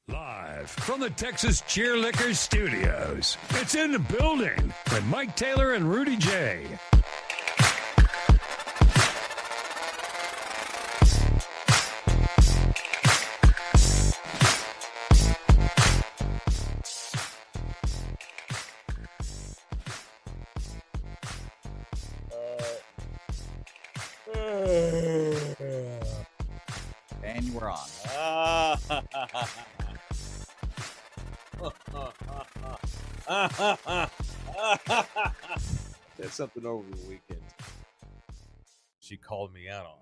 Live from the Texas Cheerlickers Studios, it's In the Building with Mike Taylor and Rudy J. And we're on. Said something over the weekend. She called me out on.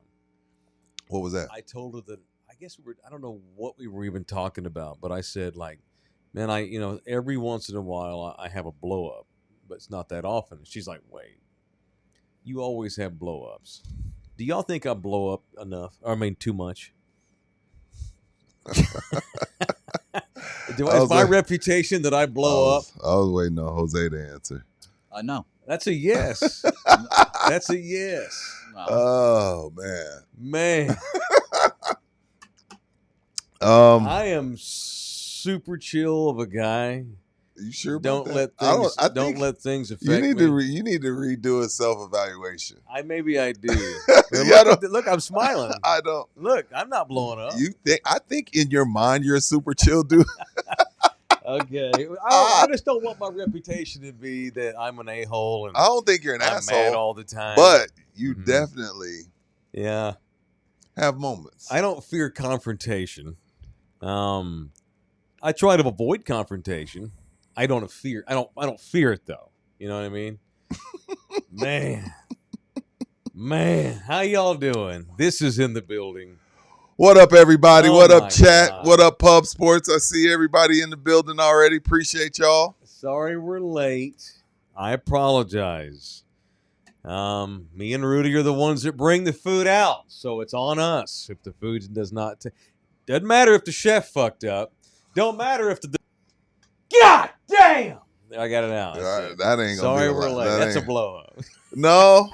What was that? I told her that I don't know what we were even talking about, but I said, like, man, every once in a while I have a blow up, but it's not that often. She's like, wait, you always have blow ups. Do y'all think I blow up enough? Too much? Is my reputation that I blow up? I was waiting on Jose to answer. No. That's a yes. That's a yes. No. Oh, man. I am super chill of a guy. You sure Don't about that? don't let things affect me. You need to redo a self-evaluation. Maybe I do. Yeah, look, I'm smiling. I don't. Look, I'm not blowing up. I think in your mind you're a super chill dude. Okay. I just don't want my reputation to be that I'm an a-hole and I don't think you're an I'm asshole mad all the time. but you definitely have moments. I don't fear confrontation. I try to avoid confrontation. I don't fear it though. You know what I mean? Man, how y'all doing? This is In the Building. What up, everybody? Oh, what up, my chat? God. What up, Pub Sports? I see everybody in the building already. Appreciate y'all. Sorry we're late. I apologize. Me and Rudy are the ones that bring the food out, so it's on us if the food does not. Doesn't matter if the chef fucked up. Don't matter if the. God damn! I got it out. That ain't gonna Sorry be we're late. That's a blow up. No.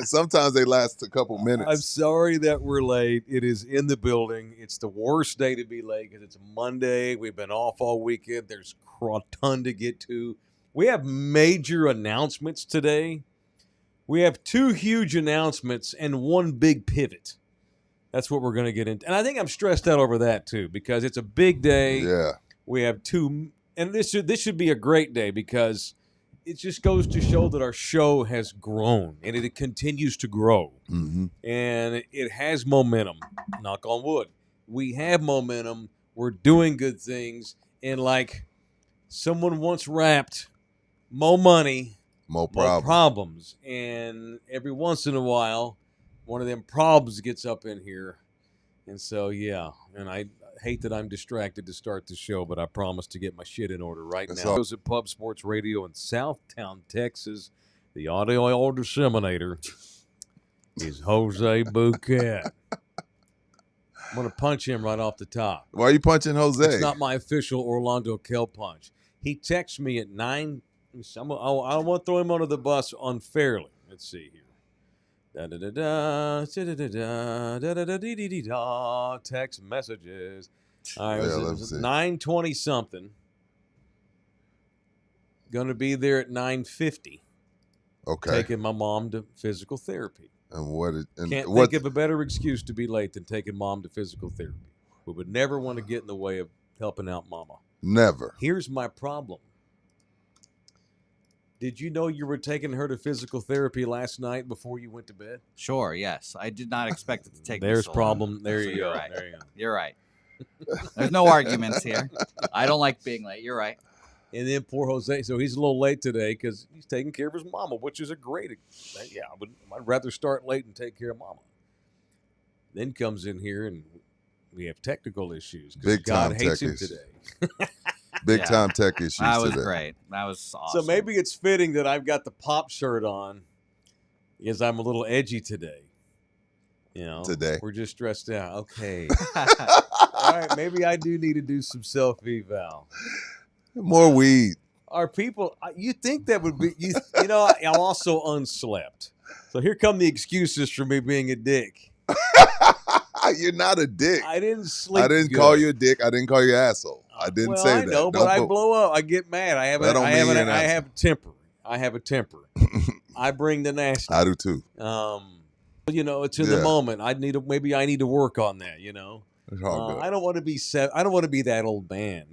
Sometimes they last a couple minutes. I'm sorry that we're late. It is In the Building. It's the worst day to be late because it's Monday. We've been off all weekend. There's a ton to get to. We have major announcements today. We have two huge announcements and one big pivot. That's what we're going to get into. And I think I'm stressed out over that too because it's a big day. Yeah. We have two, and this should be a great day because it just goes to show that our show has grown and it continues to grow. Mm-hmm. And it has momentum. Knock on wood. We have momentum. We're doing good things. And like someone once rapped, more money, More problems. And every once in a while, one of them probs gets up in here. And so, yeah. And I hate that I'm distracted to start the show, but I promise to get my shit in order right now. Goes at Pub Sports Radio in Southtown, Texas. The audio disseminator is Jose Bookie. I'm going to punch him right off the top. Why are you punching Jose? It's not my official Orlando Kell punch. He texts me at 9. I want to throw him under the bus unfairly. Let's see here. Text messages. All right, Yeah, it was 9:20 something. Going to be there at 9:50. Okay. Taking my mom to physical therapy. And Can't think of a better excuse to be late than taking mom to physical therapy. We would never want to get in the way of helping out mama. Never. Here's my problem. Did you know you were taking her to physical therapy last night before you went to bed? Sure, yes. I did not expect it to take There's me so problem. long. There So you you're go. right. There you go. You're right. There's no arguments here. I don't like being late. You're right. And then poor Jose, so he's a little late today because he's taking care of his mama, which is a great. Yeah, I'd rather start late and take care of mama. Then comes in here and we have technical issues because Big God time hates tech him issues. today. Big time tech issues That was today. great. That was awesome. So maybe it's fitting that I've got the pop shirt on because I'm a little edgy today. You know, Today. we're just stressed out. Okay. All right, maybe I do need to do some self-eval. More weed. Are people, you think that would be, you know, I'm also unslept. So here come the excuses for me being a dick. You're not a dick. I didn't sleep. I didn't good. call you a dick. I didn't call you an asshole. I didn't well, say I that. know, but I blow up. I get mad. I have. That don't mean you're an I asshole. have a temper. I have a temper. I bring the nasty. I do too. It's in the moment. Maybe I need to work on that. It's all good. I don't want to be I don't want to be that old man.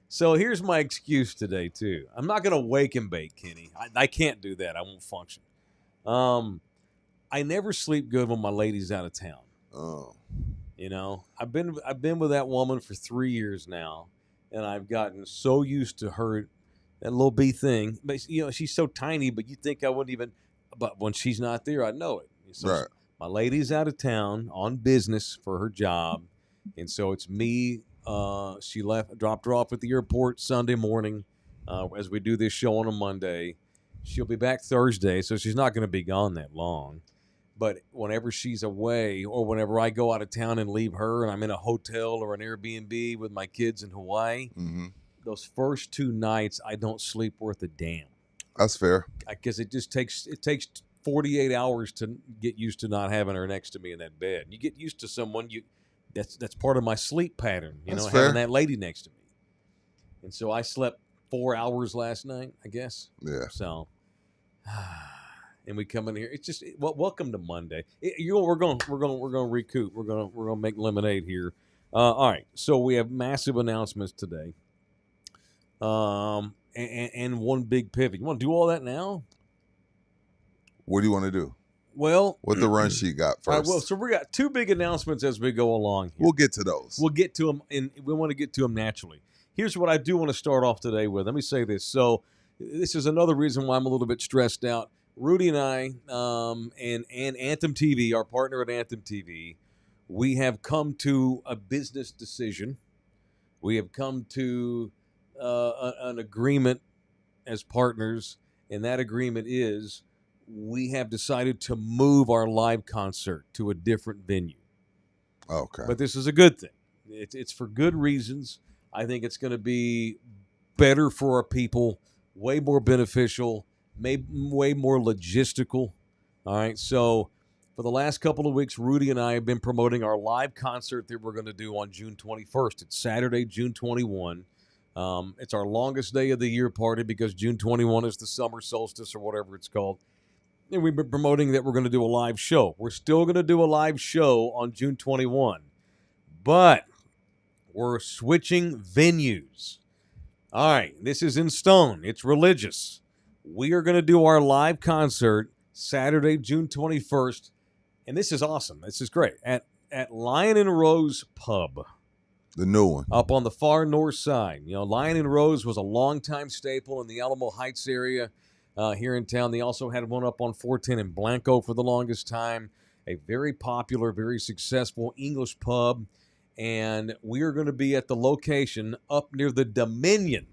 So here's my excuse today too. I'm not gonna wake and bake, Kenny. I can't do that. I won't function. I never sleep good when my lady's out of town. Oh. I've been with that woman for 3 years now, and I've gotten so used to her, that little bee thing. But she's so tiny, but you think I wouldn't even. But when she's not there, I know it. So Right. my lady's out of town on business for her job, and so it's me. She dropped her off at the airport Sunday morning, as we do this show on a Monday. She'll be back Thursday, so she's not going to be gone that long. But whenever she's away, or whenever I go out of town and leave her, and I'm in a hotel or an Airbnb with my kids in Hawaii, those first 2 nights I don't sleep worth a damn. That's fair. I guess it takes 48 hours to get used to not having her next to me in that bed. You get used to someone, that's part of my sleep pattern, That's having fair. that lady next to me. And so I slept 4 hours last night, I guess. Yeah. So, and we come in here. It's just welcome to Monday. We're going to recoup. We're going to make lemonade here. All right. So we have massive announcements today. And one big pivot. You want to do all that now? What do you want to do? Well, What the run sheet got first? all right, well, so we got 2 big announcements as we go along here. We'll get to those. We'll get to them, and we want to get to them naturally. Here's what I do want to start off today with. Let me say this. So this is another reason why I'm a little bit stressed out. Rudy and I, and Anthem TV, our partner at Anthem TV, we have come to a business decision. We have come to an agreement as partners, and that agreement is we have decided to move our live concert to a different venue. Okay. But this is a good thing. It's for good reasons. I think it's going to be better for our people, way more beneficial, way more logistical. All right. So for the last couple of weeks, Rudy and I have been promoting our live concert that we're going to do on June 21st. It's Saturday, June 21. It's our longest day of the year party because June 21 is the summer solstice or whatever it's called. And we've been promoting that we're going to do a live show. We're still going to do a live show on June 21. But we're switching venues. All right, this is in stone. It's religious. We are going to do our live concert Saturday, June 21st. And this is awesome. This is great. At Lion and Rose Pub. The new one. Up on the far north side. Lion and Rose was a longtime staple in the Alamo Heights area here in town. They also had one up on 410 in Blanco for the longest time. A very popular, very successful English pub. And we are going to be at the location up near the Dominion.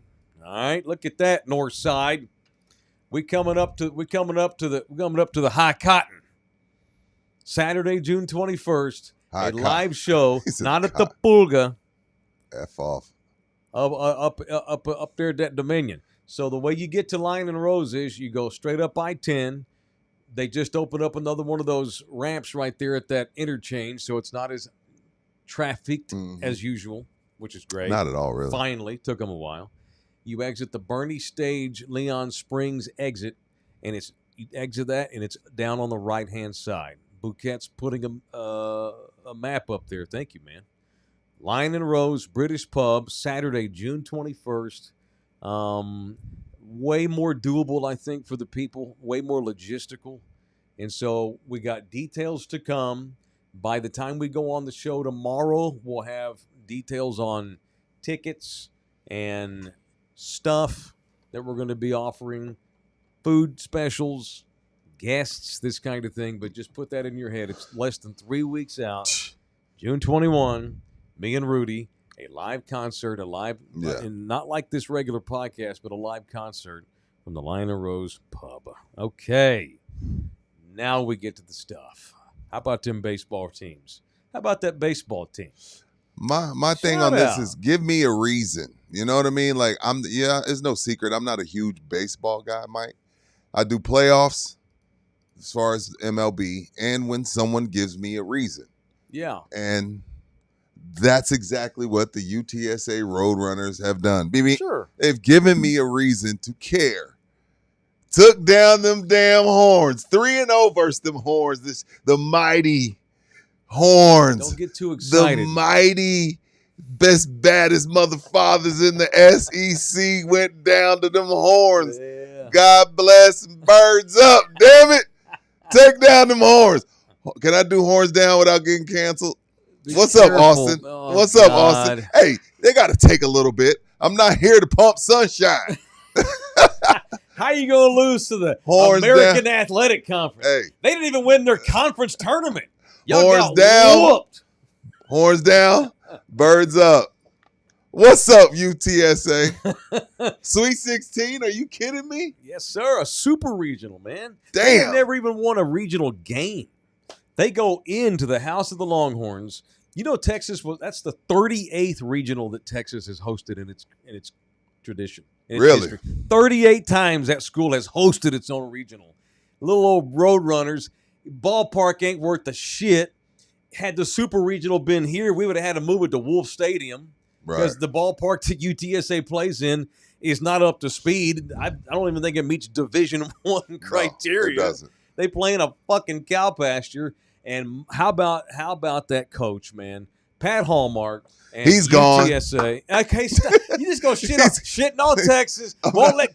All right, look at that north side. We coming up to the High Cotton. Saturday, June 21st, a live show, not at the Pulga. F off. Up there at that Dominion. So the way you get to Lion and Rose is you go straight up I-10. They just opened up another one of those ramps right there at that interchange, so it's not as trafficked as usual, which is great. Not at all, really. Finally, took them a while. You exit the Bernie Stage Leon Springs exit, and you exit that, and it's down on the right-hand side. Bouquet's putting a map up there. Thank you, man. Lion and Rose British Pub, Saturday, June 21st. Way more doable, I think, for the people. Way more logistical. And so we got details to come. By the time we go on the show tomorrow, we'll have details on tickets and stuff that we're going to be offering, food specials, guests, this kind of thing. But just put that in your head. It's less than 3 weeks out. June 21, me and Rudy, a live concert, and not like this regular podcast, but a live concert from the Lion and Rose Pub. Okay, now we get to the stuff. How about them baseball teams? How about that baseball team? My thing on this is give me a reason. You know what I mean? Like it's no secret. I'm not a huge baseball guy, Mike. I do playoffs as far as MLB, and when someone gives me a reason. Yeah. And that's exactly what the UTSA Roadrunners have done. Sure. They've given me a reason to care. Took down them damn Horns. 3-0 versus them Horns. The mighty Horns. Don't get too excited. The mighty baddest motherfathers in the SEC went down to them Horns. Yeah. God bless and birds up. Damn it. Take down them Horns. Can I do Horns down without getting canceled? What's up, Austin? Oh, What's up, Austin? Hey, they got to take a little bit. I'm not here to pump sunshine. How you going to lose to the Horns American down. Athletic Conference? Hey. They didn't even win their conference tournament. Y'all Horns got down. whooped. Horns down, birds up. What's up, UTSA? Sweet 16? Are you kidding me? Yes, sir. A super regional, man. Damn. They never even won a regional game. They go into the House of the Longhorns. You know, that's the 38th regional that Texas has hosted in its tradition. Really? History. 38 times that school has hosted its own regional. Little old Roadrunners. Ballpark ain't worth the shit. Had the super regional been here, we would have had to move it to Wolf Stadium because the ballpark that UTSA plays in is not up to speed. I don't even think it meets Division I criteria. No, it doesn't. They play in a fucking cow pasture. And how about that coach, man? Pat Hallmark. And He's gone. UTSA. Okay, stop. You just go shitting on Texas.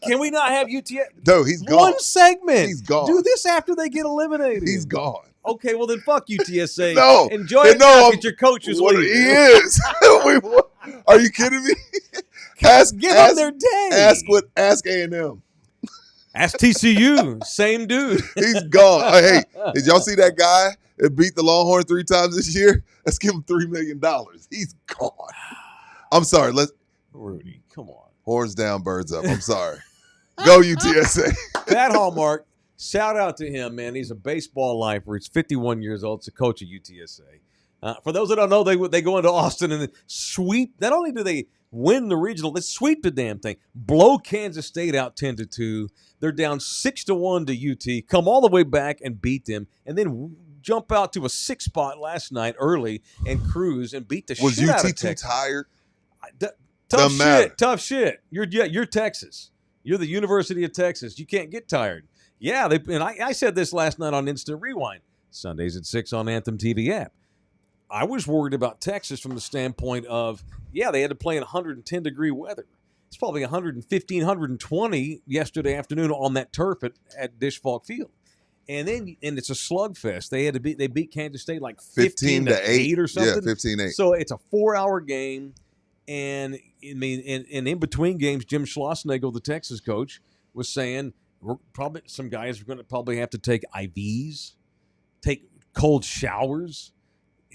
Can we not have UTSA? No, he's gone. One segment. He's gone. Do this after they get eliminated. He's gone. Okay, well then fuck UTSA. No. Enjoy it now that your coach is leaving. He is. Are you kidding me? Give them their day. Ask A&M. Ask TCU. Same dude. He's gone. Hey, did y'all see that guy that beat the Longhorn 3 times this year? Let's give him $3 million. He's gone. I'm sorry. Rudy, come on. Horns down, birds up. I'm sorry. Go UTSA. Pat Hallmark, shout out to him, man. He's a baseball lifer. He's 51 years old. He's a coach at UTSA. For those that don't know, they go into Austin and sweep. Not only do they win the regional, they sweep the damn thing. Blow Kansas State out 10-2. They're down 6-1 to UT. Come all the way back and beat them, and then jump out to a 6 spot last night early and cruise and beat the shit out of Texas. Was UT too tired? Tough shit. You're Texas. You're the University of Texas. You can't get tired. Yeah, I said this last night on Instant Rewind. Sundays at 6 on Anthem TV app. I was worried about Texas from the standpoint of, they had to play in 110-degree weather. It's probably 115, 120 yesterday afternoon on that turf at Dish Falk Field. And it's a slugfest. They beat Kansas State like 15-8 or something. Yeah, 15-8. So it's a 4-hour game. And I mean, and in between games, Jim Schlossnagle, the Texas coach, was saying some guys are going to probably have to take IVs, take cold showers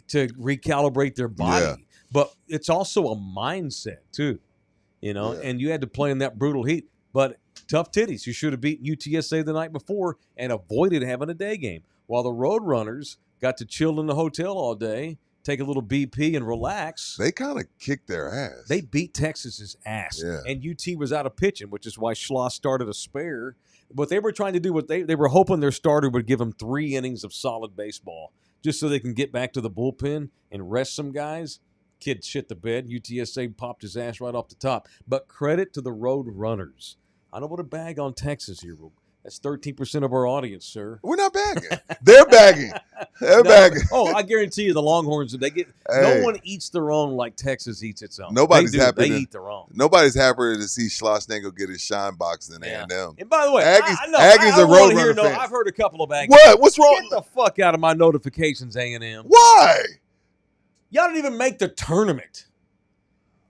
to recalibrate their body. Yeah. But it's also a mindset too, and you had to play in that brutal heat. But tough titties. You should have beaten UTSA the night before and avoided having a day game. While the Roadrunners got to chill in the hotel all day, take a little BP and relax. They kind of kicked their ass. They beat Texas's ass. Yeah. And UT was out of pitching, which is why Schloss started a spare. But they were trying to do they were hoping their starter would give them 3 innings of solid baseball just so they can get back to the bullpen and rest some guys. Kid shit the bed. UTSA popped his ass right off the top. But credit to the Roadrunners. I don't want to bag on Texas here. That's 13% of our audience, sir. We're not bagging. They're bagging. They're bagging. Oh, I guarantee you the Longhorns, no one eats their own like Texas eats its own. Nobody's happy. They eat their own. Nobody's happier to see Schlossnagle get his shine box than A&M. And by the way, Aggies are Roadrunner fans. I've heard a couple of Aggies. What? What's wrong? Get the fuck out of my notifications, A&M. Why? Y'all didn't even make the tournament.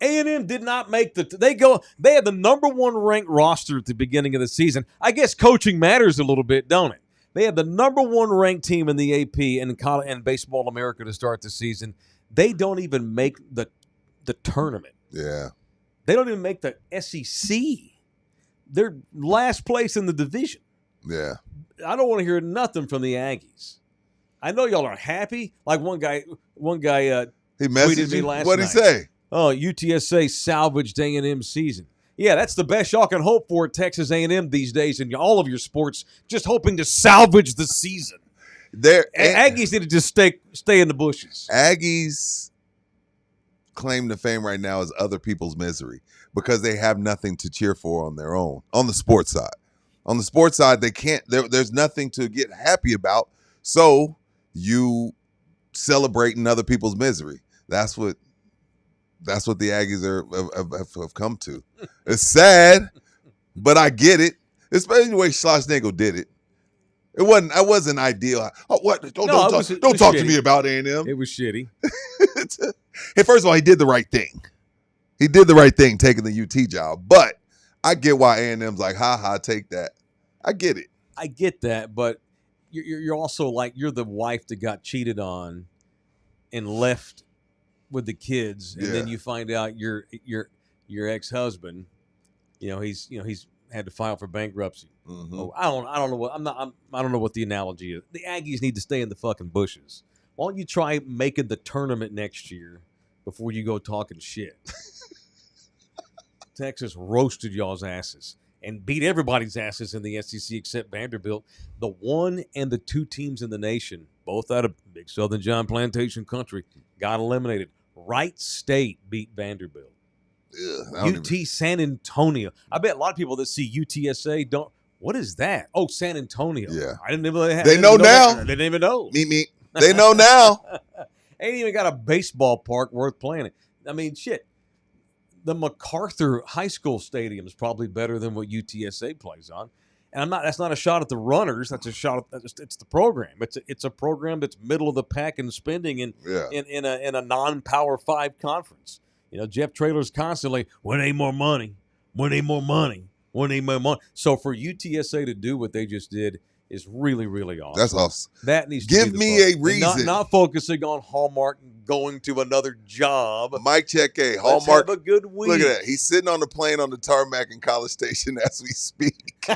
A&M did not make they had the number 1 ranked roster at the beginning of the season. I guess coaching matters a little bit, don't it? They had the number 1 ranked team in the AP and Baseball America to start the season. They don't even make the tournament. Yeah. They don't even make the SEC. They're last place in the division. Yeah. I don't want to hear nothing from the Aggies. I know y'all are happy. Like one guy he tweeted me last night. What'd he say? Oh, UTSA salvaged A&M's season. Yeah, that's the best y'all can hope for at Texas A&M these days in all of your sports, just hoping to salvage the season. Aggies need to just stay in the bushes. Aggies claim to fame right now is other people's misery because they have nothing to cheer for on their own. On the sports side, they can't. There's nothing to get happy about. So you celebrating other people's misery. That's what the Aggies have come to. It's sad, but I get it. Especially the way Schlossnagle did it. It wasn't ideal. Oh, what? Don't talk to me about A&M. It was shitty. Hey, first of all, he did the right thing. He did the right thing taking the UT job. But I get why A&M's like, ha, take that. I get it. I get that, but you're also like you're the wife that got cheated on and left with the kids, and then you find out your ex-husband, he's had to file for bankruptcy. Mm-hmm. Oh, I don't know I don't know what the analogy is. The Aggies need to stay in the fucking bushes. Why don't you try making the tournament next year before you go talking shit? Texas roasted y'all's asses and beat everybody's asses in the SEC except Vanderbilt. The 1 and the 2 teams in the nation, both out of big Southern John Plantation country, got eliminated. Wright State beat Vanderbilt. San Antonio. I bet a lot of people that see UTSA don't. What is that? Oh, San Antonio. Yeah. I didn't even. They know now. They didn't even know. Me. They know now. Ain't even got a baseball park worth playing in. I mean, shit. The MacArthur High School Stadium is probably better than what UTSA plays on. And that's not a shot at the runners. That's a shot at it's the program. It's a program that's middle of the pack in spending in a non-Power 5 conference. Jeff Traylor's constantly, we need more money. We need more money. We need more money. So for UTSA to do what they just did is really, really awesome. That's awesome. That needs to give be me a reason. Not focusing on Hallmark and going to another job. Mike check A. Hallmark. Let's have a good week. Look at that. He's sitting on the plane on the tarmac in College Station as we speak.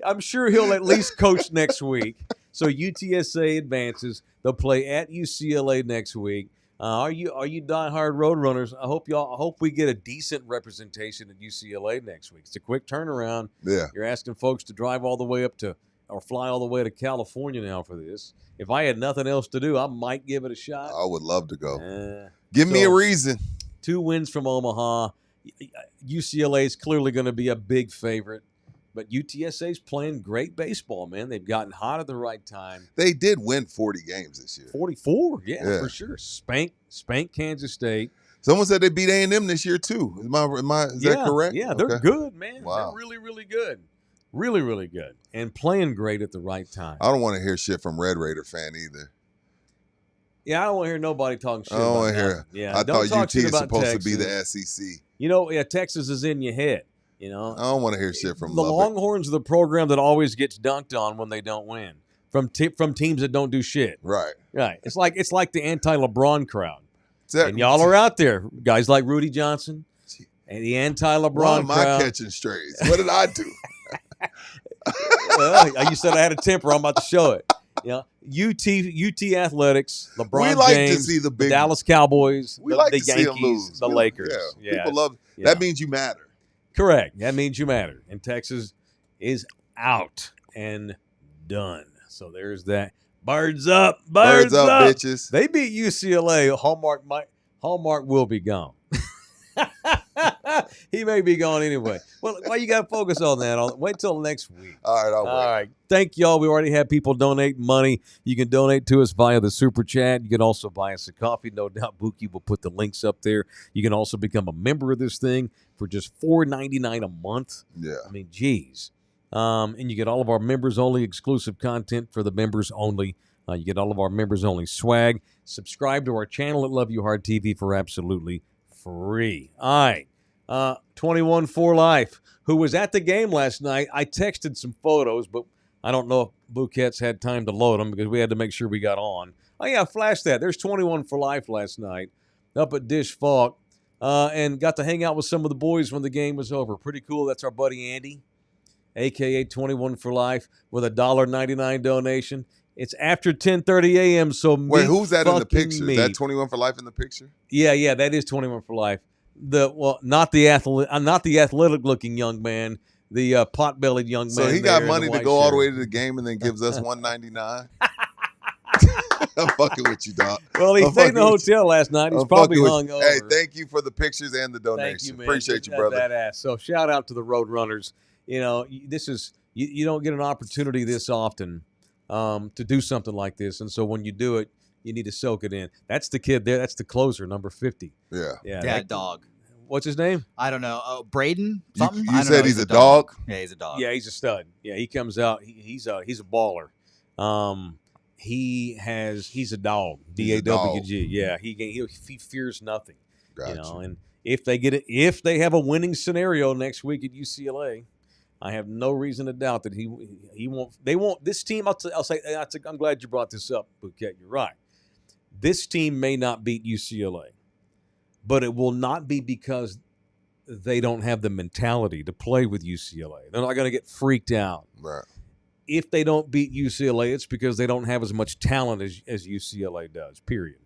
I'm sure he'll at least coach next week. So UTSA advances. They'll play at UCLA next week. Are you diehard Roadrunners? I hope we get a decent representation at UCLA next week. It's a quick turnaround. Yeah. You're asking folks to drive all the way up to or fly all the way to California now for this. If I had nothing else to do, I might give it a shot. I would love to go. Give me a reason. 2 wins from Omaha. UCLA is clearly going to be a big favorite. But UTSA's playing great baseball, man. They've gotten hot at the right time. They did win 40 games this year. 44, yeah. For sure. Spank Kansas State. Someone said they beat A&M this year too. Is that correct? Yeah, they're good, man. Wow. They're really, really good. Really, really good. And playing great at the right time. I don't want to hear shit from Red Raider fan either. Yeah, I don't want to hear nobody talking shit I don't want about to hear. Yeah, I thought UT is supposed Texas. to be the SEC. Texas is in your head. I don't want to hear shit from the Lubbock. Longhorns are the program that always gets dunked on when they don't win from teams that don't do shit. Right. It's like the anti-LeBron crowd. Exactly. And y'all are out there, guys like Rudy Johnson and the anti-LeBron Why am crowd. I catching strays? What did I do? Well, you said I had a temper. I'm about to show it. UT Athletics, LeBron we like James, to see the Dallas Cowboys, we like the to see them Yankees, lose. the Lakers. Yeah. People love that. Means you matter. Correct. That means you matter. And Texas is out and done. So there's that. Birds up. Birds up, bitches. They beat UCLA. Hallmark will be gone. He may be gone anyway. Well, why you got to focus on that? Wait till next week. All right, I'll wait. All right. Thank y'all. We already have people donate money. You can donate to us via the Super Chat. You can also buy us a coffee. No doubt Bookie will put the links up there. You can also become a member of this thing for just $4.99 a month. Yeah. I mean, geez. And you get all of our members-only exclusive content for the members only. You get all of our members-only swag. Subscribe to our channel at Love You Hard TV for absolutely free. All right. 21 for Life, who was at the game last night. I texted some photos, but I don't know if Bouquet's had time to load them because we had to make sure we got on. Oh, yeah, flash that. There's 21 for Life last night up at Dish Falk and got to hang out with some of the boys when the game was over. Pretty cool. That's our buddy Andy, a.k.a. 21 for Life, with a $1.99 donation. It's after 10:30 a.m., so wait, who's that in the picture? Me. Is that 21 for Life in the picture? Yeah, that is 21 for Life. Not the athletic looking young man. the pot-bellied young man. So he got there in money the to white go all the shirt. way to the game and then gives us $199. I'm fucking with you, dog. Well, he I'm stayed in the fucking with you. hotel last night. He's I'm probably fucking hung with over. you. Hey, thank you for the pictures and the donation. Thank you, man. Appreciate you, Isn't that brother. Badass. So shout out to the Road Runners. You know, this is you don't get an opportunity this often to do something like this, and so when you do it, you need to soak it in. That's the kid there. That's the closer, number 50. Yeah. Yeah, that dog. What's his name? I don't know. Oh, Braden? Something? You I don't said know. he's a dog? Yeah, he's a dog. Yeah, he's a stud. Yeah, he comes out. He's a baller. He's a dog. He's a DAWG. Yeah, he fears nothing. Gotcha. You know, and if they have a winning scenario next week at UCLA, I have no reason to doubt that he won't. They won't. This team. I'll say. I'm glad you brought this up, Bouquet. You're right. This team may not beat UCLA, but it will not be because they don't have the mentality to play with UCLA. They're not going to get freaked out. Right. If they don't beat UCLA, it's because they don't have as much talent as UCLA does, period.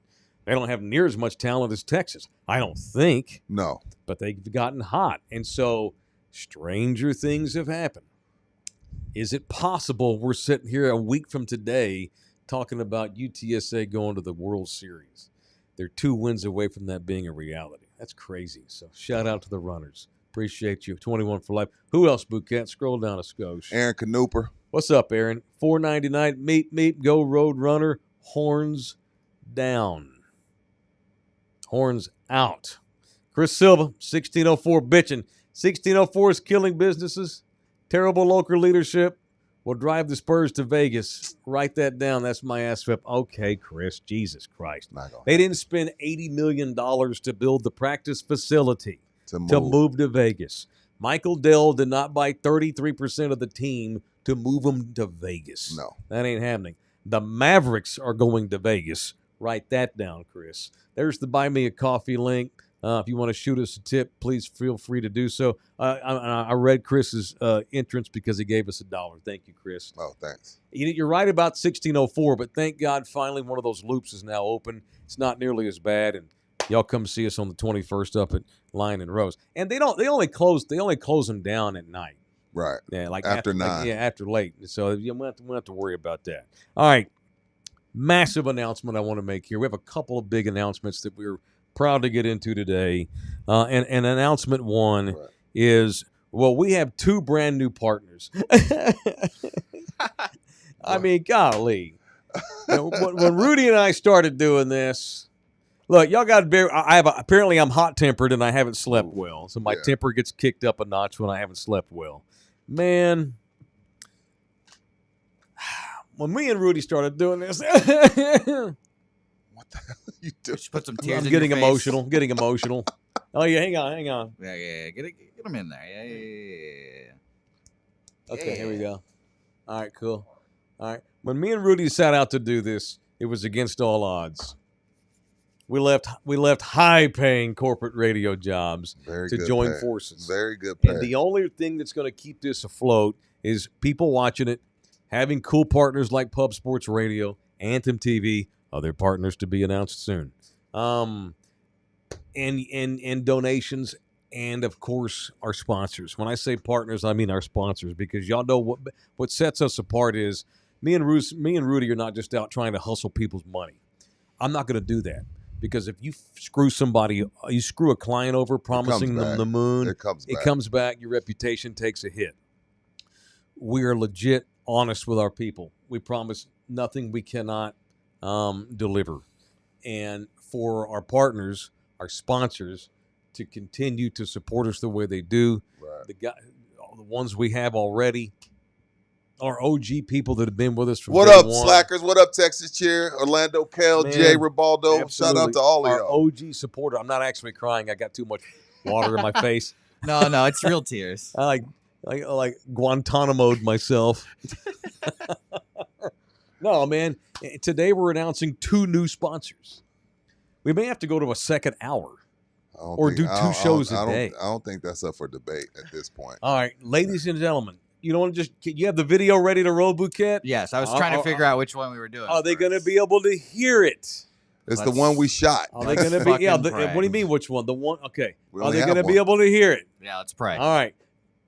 They don't have near as much talent as Texas, I don't think. No. But they've gotten hot. And so stranger things have happened. Is it possible we're sitting here a week from today talking about UTSA going to the World Series? They're 2 wins away from that being a reality. That's crazy. So shout out to the runners. Appreciate you. 21 for life. Who else, Bouquet? Scroll down a skosh. Aaron Canooper. What's up, Aaron? $4.99. Meep, go Road Runner. Horns down. Horns out. Chris Silva, 1604 bitching. 1604 is killing businesses. Terrible local leadership will drive the Spurs to Vegas. Write that down. That's my ass whip. Okay, Chris. Jesus Christ. They didn't spend $80 million to build the practice facility to move to Vegas. Michael Dell did not buy 33% of the team to move them to Vegas. No. That ain't happening. The Mavericks are going to Vegas. Write that down, Chris. There's the Buy Me a Coffee link. If you want to shoot us a tip, please feel free to do so. I read Chris's entrance because he gave us $1. Thank you, Chris. Oh, thanks. You're right about 1604, but thank God finally one of those loops is now open. It's not nearly as bad, and y'all come see us on the 21st up at Lion and Rose. And they only close them down at night. Right. Yeah, like after 9. After late. So we don't have to worry about that. All right. Massive announcement I want to make here. We have a couple of big announcements that we're proud to get into today. And announcement one is, well, we have 2 brand new partners. I mean, golly. When Rudy and I started doing this, look, y'all got to bear. Apparently I'm hot-tempered and I haven't slept well. So my temper gets kicked up a notch when I haven't slept well. Man, when me and Rudy started doing this, what the hell are you doing? Put some tears I'm in getting your emotional. Getting emotional. Oh yeah, hang on. Yeah. Get them in there. Yeah. Okay, here we go. All right, cool. All right. When me and Rudy set out to do this, it was against all odds. We left high-paying corporate radio jobs to join forces. Very good pay. And the only thing that's going to keep this afloat is people watching it, having cool partners like Pub Sports Radio, Anthem TV, other partners to be announced soon, and donations, and of course our sponsors. When I say partners, I mean our sponsors, because y'all know what sets us apart is me and Rudy are not just out trying to hustle people's money. I'm not going to do that. Because if you screw a client over promising them the moon, it comes back, your reputation takes a hit. We are legit honest with our people. We promise nothing we cannot deliver. And for our partners, our sponsors, to continue to support us the way they do, the ones we have already, our OG people that have been with us from What day up, one. Slackers? What up, Texas Cheer? Orlando Kel, Jay Ribaldo. Absolutely. Shout out to all of our y'all. OG supporter. I'm not actually crying. I got too much water in my face. No, it's real tears. I like Guantanamo'd myself. No, man. Today we're announcing 2 new sponsors. We may have to go to a second hour or do 2 shows a day. I don't think that's up for debate at this point. All right, ladies and gentlemen. You don't want to you have the video ready to roll, Bouquet? Yes, I was trying to figure out which one we were doing. Are they going to be able to hear it? It's the one we shot. Are they going to be? Yeah. What do you mean? Which one? The one? Okay. Are they going to be able to hear it? Yeah, let's pray. All right.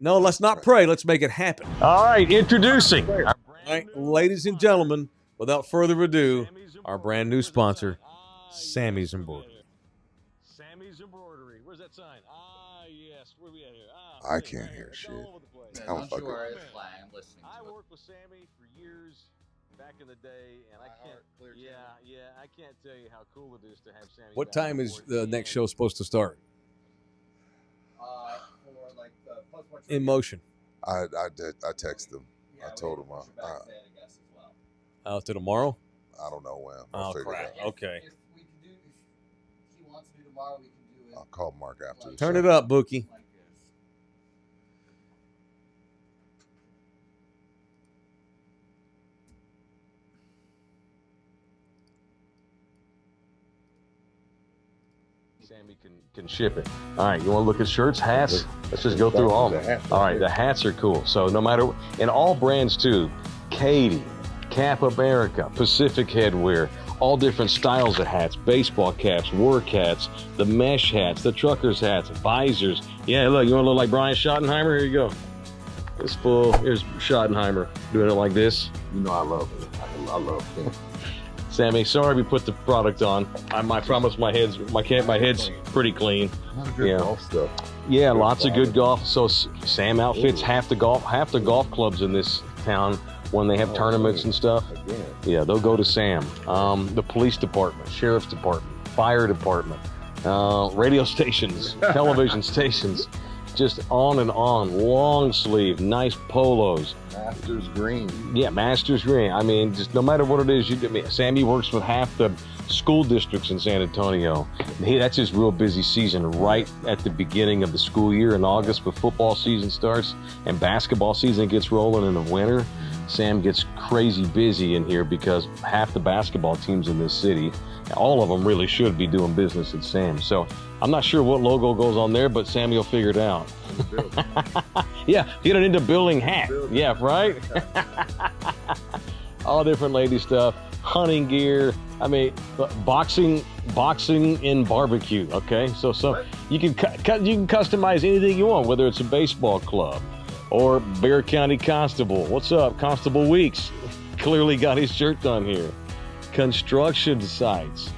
No, let's not pray. Let's make it happen. All right, introducing. All right, ladies and gentlemen, without further ado, our brand new sponsor, Sammy's Embroidery. Sammy's Embroidery. Where's that sign? Yes. Where we at here? I can't hear shit. Don't you worry, it's fine. I'm listening I to it. worked with Sammy for years back in the day, and I can't. I can't tell you how cool it is to have Sammy. What time is the next show supposed to start? For like plus one In motion. I texted him. I told him Out to tomorrow. I don't know when. Oh crap! Okay. If we can do, if he wants to do tomorrow, we can do it. I'll call Mark after. Turn it up, Bookie. Like this. Sammy can ship it. All right, you want to look at shirts, hats? Let's just go through all of them. All right, the hats are cool. So no matter, and all brands too, Katie, Cap America, Pacific Headwear, all different styles of hats, baseball caps, work hats, the mesh hats, the truckers hats, visors. Yeah, look, you want to look like Brian Schottenheimer? Here you go. It's full. Here's Schottenheimer doing it like this. You know I love it. I love it. Sammy, sorry we put the product on. I promise my head's pretty clean. A lot of good golf stuff. Yeah, lots of good golf. So Sam outfits half the golf clubs in this town when they have tournaments and stuff. Yeah, they'll go to Sam. The police department, sheriff's department, fire department, radio stations, television stations, just on and on. Long sleeve, nice polos. Masters Green. Yeah, Masters Green. I mean, just no matter what it is, Sammy works with half the school districts in San Antonio. That's his real busy season right at the beginning of the school year in August, when football season starts and basketball season gets rolling in the winter. Sam gets crazy busy in here because half the basketball teams in this city, all of them really should be doing business at Sam. So I'm not sure what logo goes on there, but Sammy will figure it out. Yeah, get it into building hat. Yeah, right? All different lady stuff, hunting gear. I mean, boxing and barbecue. Okay, so you can customize anything you want, whether it's a baseball club or Bexar County Constable. What's up, Constable Weeks? Clearly got his shirt on here. Construction sites,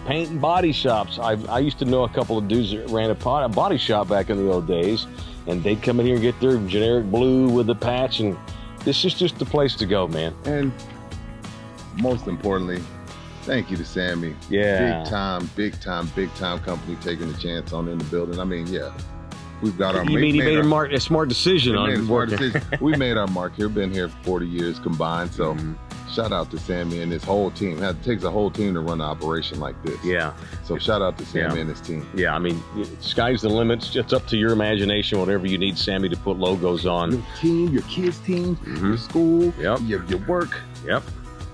paint and body shops. I used to know a couple of dudes that ran a body shop back in the old days, and they'd come in here and get their generic blue with the patch, and this is just the place to go, man. And most importantly, thank you to Sammy. Yeah. Big time company taking a chance on in the building. I mean, yeah. We've got our. You mean he made a smart decision on working? We made our mark here. Been here 40 years combined. So, shout out to Sammy and his whole team. It takes a whole team to run an operation like this. Yeah. So shout out to Sammy and his team. Yeah, I mean, sky's the limit. It's up to your imagination. Whatever you need Sammy to put logos on. Your team, your kids' team, your school, Yep. your work. Yep.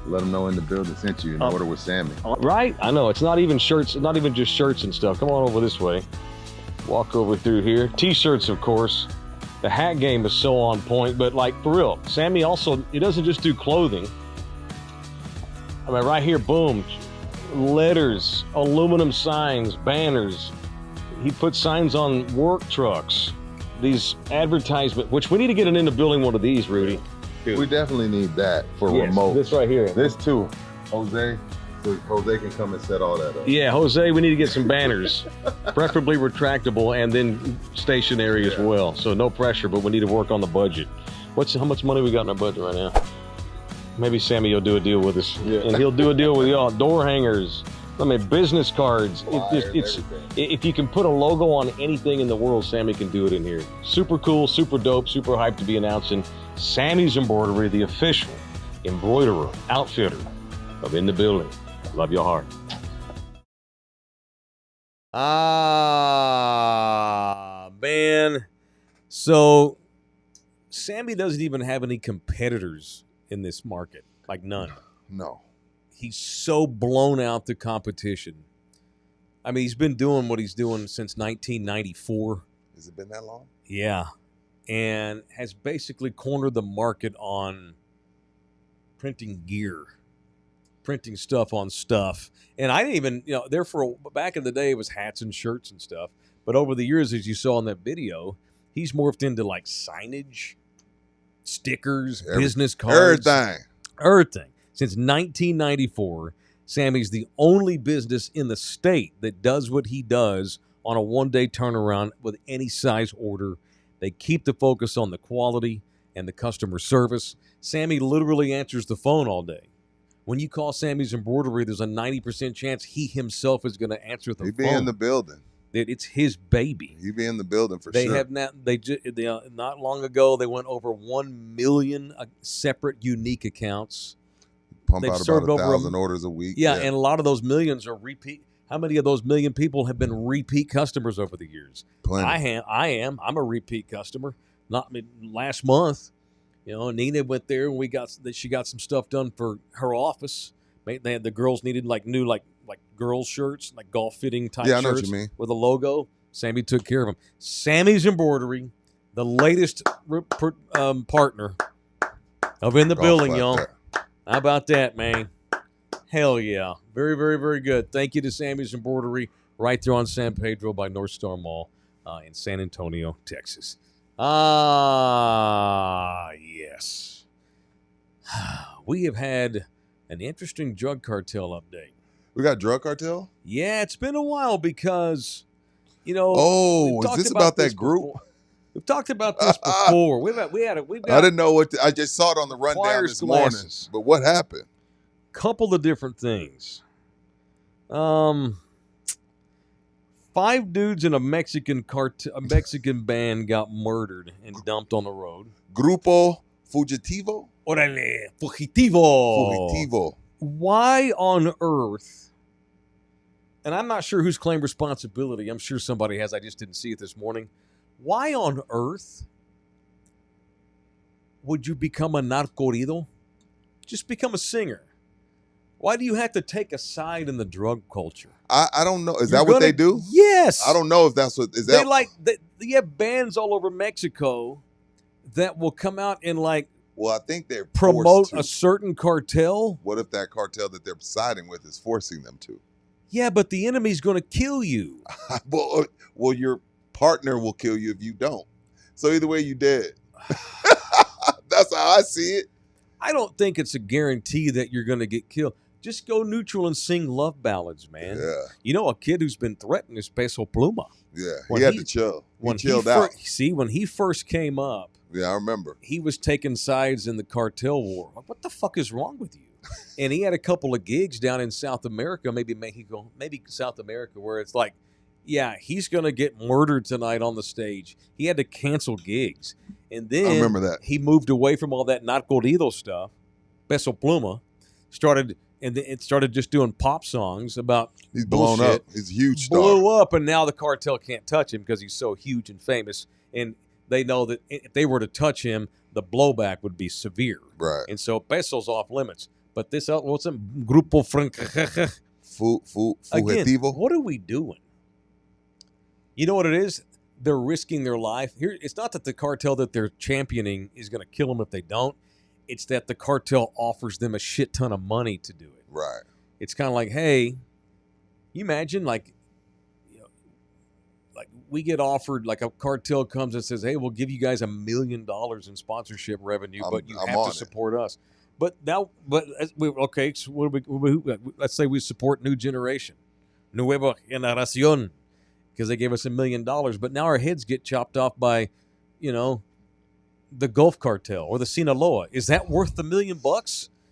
Let them know in the building sent you in order with Sammy. Right? I know. It's not even shirts. Not even just shirts and stuff. Come on over this way. Walk over through here. T-shirts, of course. The hat game is so on point, but like for real, Sammy also, he doesn't just do clothing. I mean, right here, boom, letters, aluminum signs, banners. He puts signs on work trucks. These advertisements, which we need to get in the building one of these, Rudy. Dude. We definitely need that for remote. This right here. This too, Jose. So Jose can come and set all that up. Yeah, Jose, we need to get some banners, preferably retractable and then stationary as well. So no pressure, but we need to work on the budget. How much money we got in our budget right now? Maybe Sammy will do a deal with us, and he'll do a deal with y'all. Door hangers, business cards. If you can put a logo on anything in the world, Sammy can do it in here. Super cool, super dope, super hyped to be announcing Sammy's Embroidery, the official embroiderer, outfitter of In the Building. Love your heart. Man. So Sammy doesn't even have any competitors in this market. Like none. No. He's so blown out the competition. I mean, he's been doing what he's doing since 1994. Has it been that long? Yeah. And has basically cornered the market on printing gear. Printing stuff on stuff. And I didn't even, back in the day it was hats and shirts and stuff. But over the years, as you saw in that video, He's morphed into like signage, stickers, business cards. Everything. Since 1994, Sammy's the only business in the state that does what he does on a one-day turnaround with any size order. They keep the focus on the quality and the customer service. Sammy literally answers the phone all day. When you call Sammy's Embroidery, there's a 90% chance he himself is going to answer the phone. He'd be in the building. It's his baby. He'd be in the building for They sure. have not. They not long ago they went over 1 million separate unique accounts. Pump They've out about served over 1,000 orders a week. Yeah, and a lot of those millions are repeat. How many of those million people have been repeat customers over the years? Plenty. I am. I'm a repeat customer. Last month, Nina went there and she got some stuff done for her office. The girls needed new girls shirts, like golf fitting type Yeah, I know shirts what you mean. with a logo. Sammy took care of them. Sammy's Embroidery, the latest partner of In the Building, y'all. There. How about that, man? Hell yeah. Very, very, very good. Thank you to Sammy's Embroidery right there on San Pedro by North Star Mall in San Antonio, Texas. Yes. We have had an interesting drug cartel update. We got drug cartel? Yeah, it's been a while because, we've is talked this about that group? before. We've talked about this before. We've got I didn't know I just saw it on the rundown Flyers this morning. glasses. But what happened? Couple of different things. 5 dudes in a Mexican band got murdered and dumped on the road. Grupo Fugitivo? Orale, fugitivo. Fugitivo. Why on earth? And I'm not sure who's claimed responsibility. I'm sure somebody has. I just didn't see it this morning. Why on earth would you become a narcorrido? Just become a singer. Why do you have to take a side in the drug culture? I don't know. Is that what they do? Yes. I don't know if that's what is that. They have bands all over Mexico that will come out and Well, I think they're promote forced to. a certain cartel. What if that cartel that they're siding with is forcing them to? Yeah, but the enemy's going to kill you. well, your partner will kill you if you don't. So either way, you dead. That's how I see it. I don't think it's a guarantee that you're going to get killed. Just go neutral and sing love ballads, man. Yeah. A kid who's been threatened is Peso Pluma. Yeah, When he had to chill. He When chilled out. when he first came up, Yeah, I remember. he was taking sides in the cartel war. Like, what the fuck is wrong with you? And he had a couple of gigs down in South America, maybe Mexico, maybe South America, where it's like, yeah, he's going to get murdered tonight on the stage. He had to cancel gigs. And then I remember that. he moved away from all that narcorrido stuff. Peso Pluma started just doing pop songs about He's blown bullshit. up. He's a huge star. Blew up, and now the cartel can't touch him because he's so huge and famous. And they know that if they were to touch him, the blowback would be severe. Right. And so Peso's off limits. But this, what's it? Grupo Again, Fugitivo. what are we doing? You know what it is? They're risking their life. Here, it's not that the cartel that they're championing is going to kill them if they don't. It's that the cartel offers them a shit ton of money to do it. Right. It's kind of like, hey, you imagine we get offered, like a cartel comes and says, hey, we'll give you guys $1 million in sponsorship revenue, but you have to support us. But so what do we, let's say we support New Generation, Nueva Generación, because they gave us $1 million. But now our heads get chopped off by, the Gulf Cartel or the Sinaloa. Is that worth the $1 million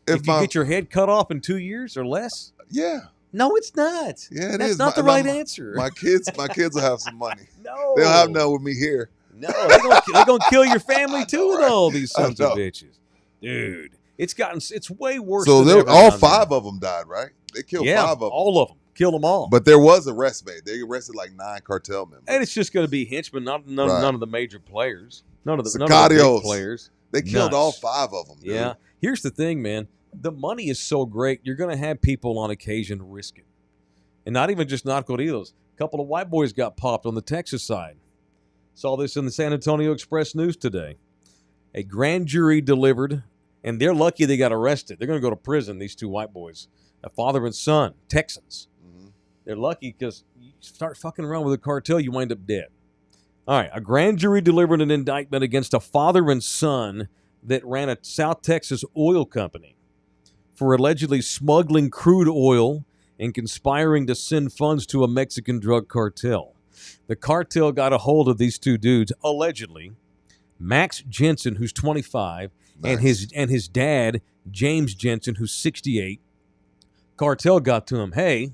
if you get your head cut off in 2 years or less? Yeah. No, it's not. Yeah, That's not the right answer. My kids will have some money. No. They'll have none with me here. No, they're gonna kill your family too with all these sons I of know. bitches. Dude, it's way worse So than ever all down 5 there. of them died, right? They killed Yeah, 5 of them. all of them. Killed them all. But there was arrest made. They arrested like 9 cartel members. And it's just going to be henchmen, none of the major players. None of the big Sicarios. players. They killed Nuts. all 5 of them, dude. Yeah. Here's the thing, man. The money is so great, you're going to have people on occasion risk it. And not even just narcotidos. A couple of white boys got popped on the Texas side. Saw this in the San Antonio Express News today. A grand jury delivered, and they're lucky they got arrested. They're going to go to prison, these 2 white boys. A father and son, Texans. Mhm. They're lucky because you start fucking around with a cartel, you wind up dead. All right. A grand jury delivered an indictment against a father and son that ran a South Texas oil company for allegedly smuggling crude oil and conspiring to send funds to a Mexican drug cartel. The cartel got a hold of these two dudes, allegedly. Max Jensen, who's 25, and his dad, James Jensen, who's 68. Cartel got to him. Hey,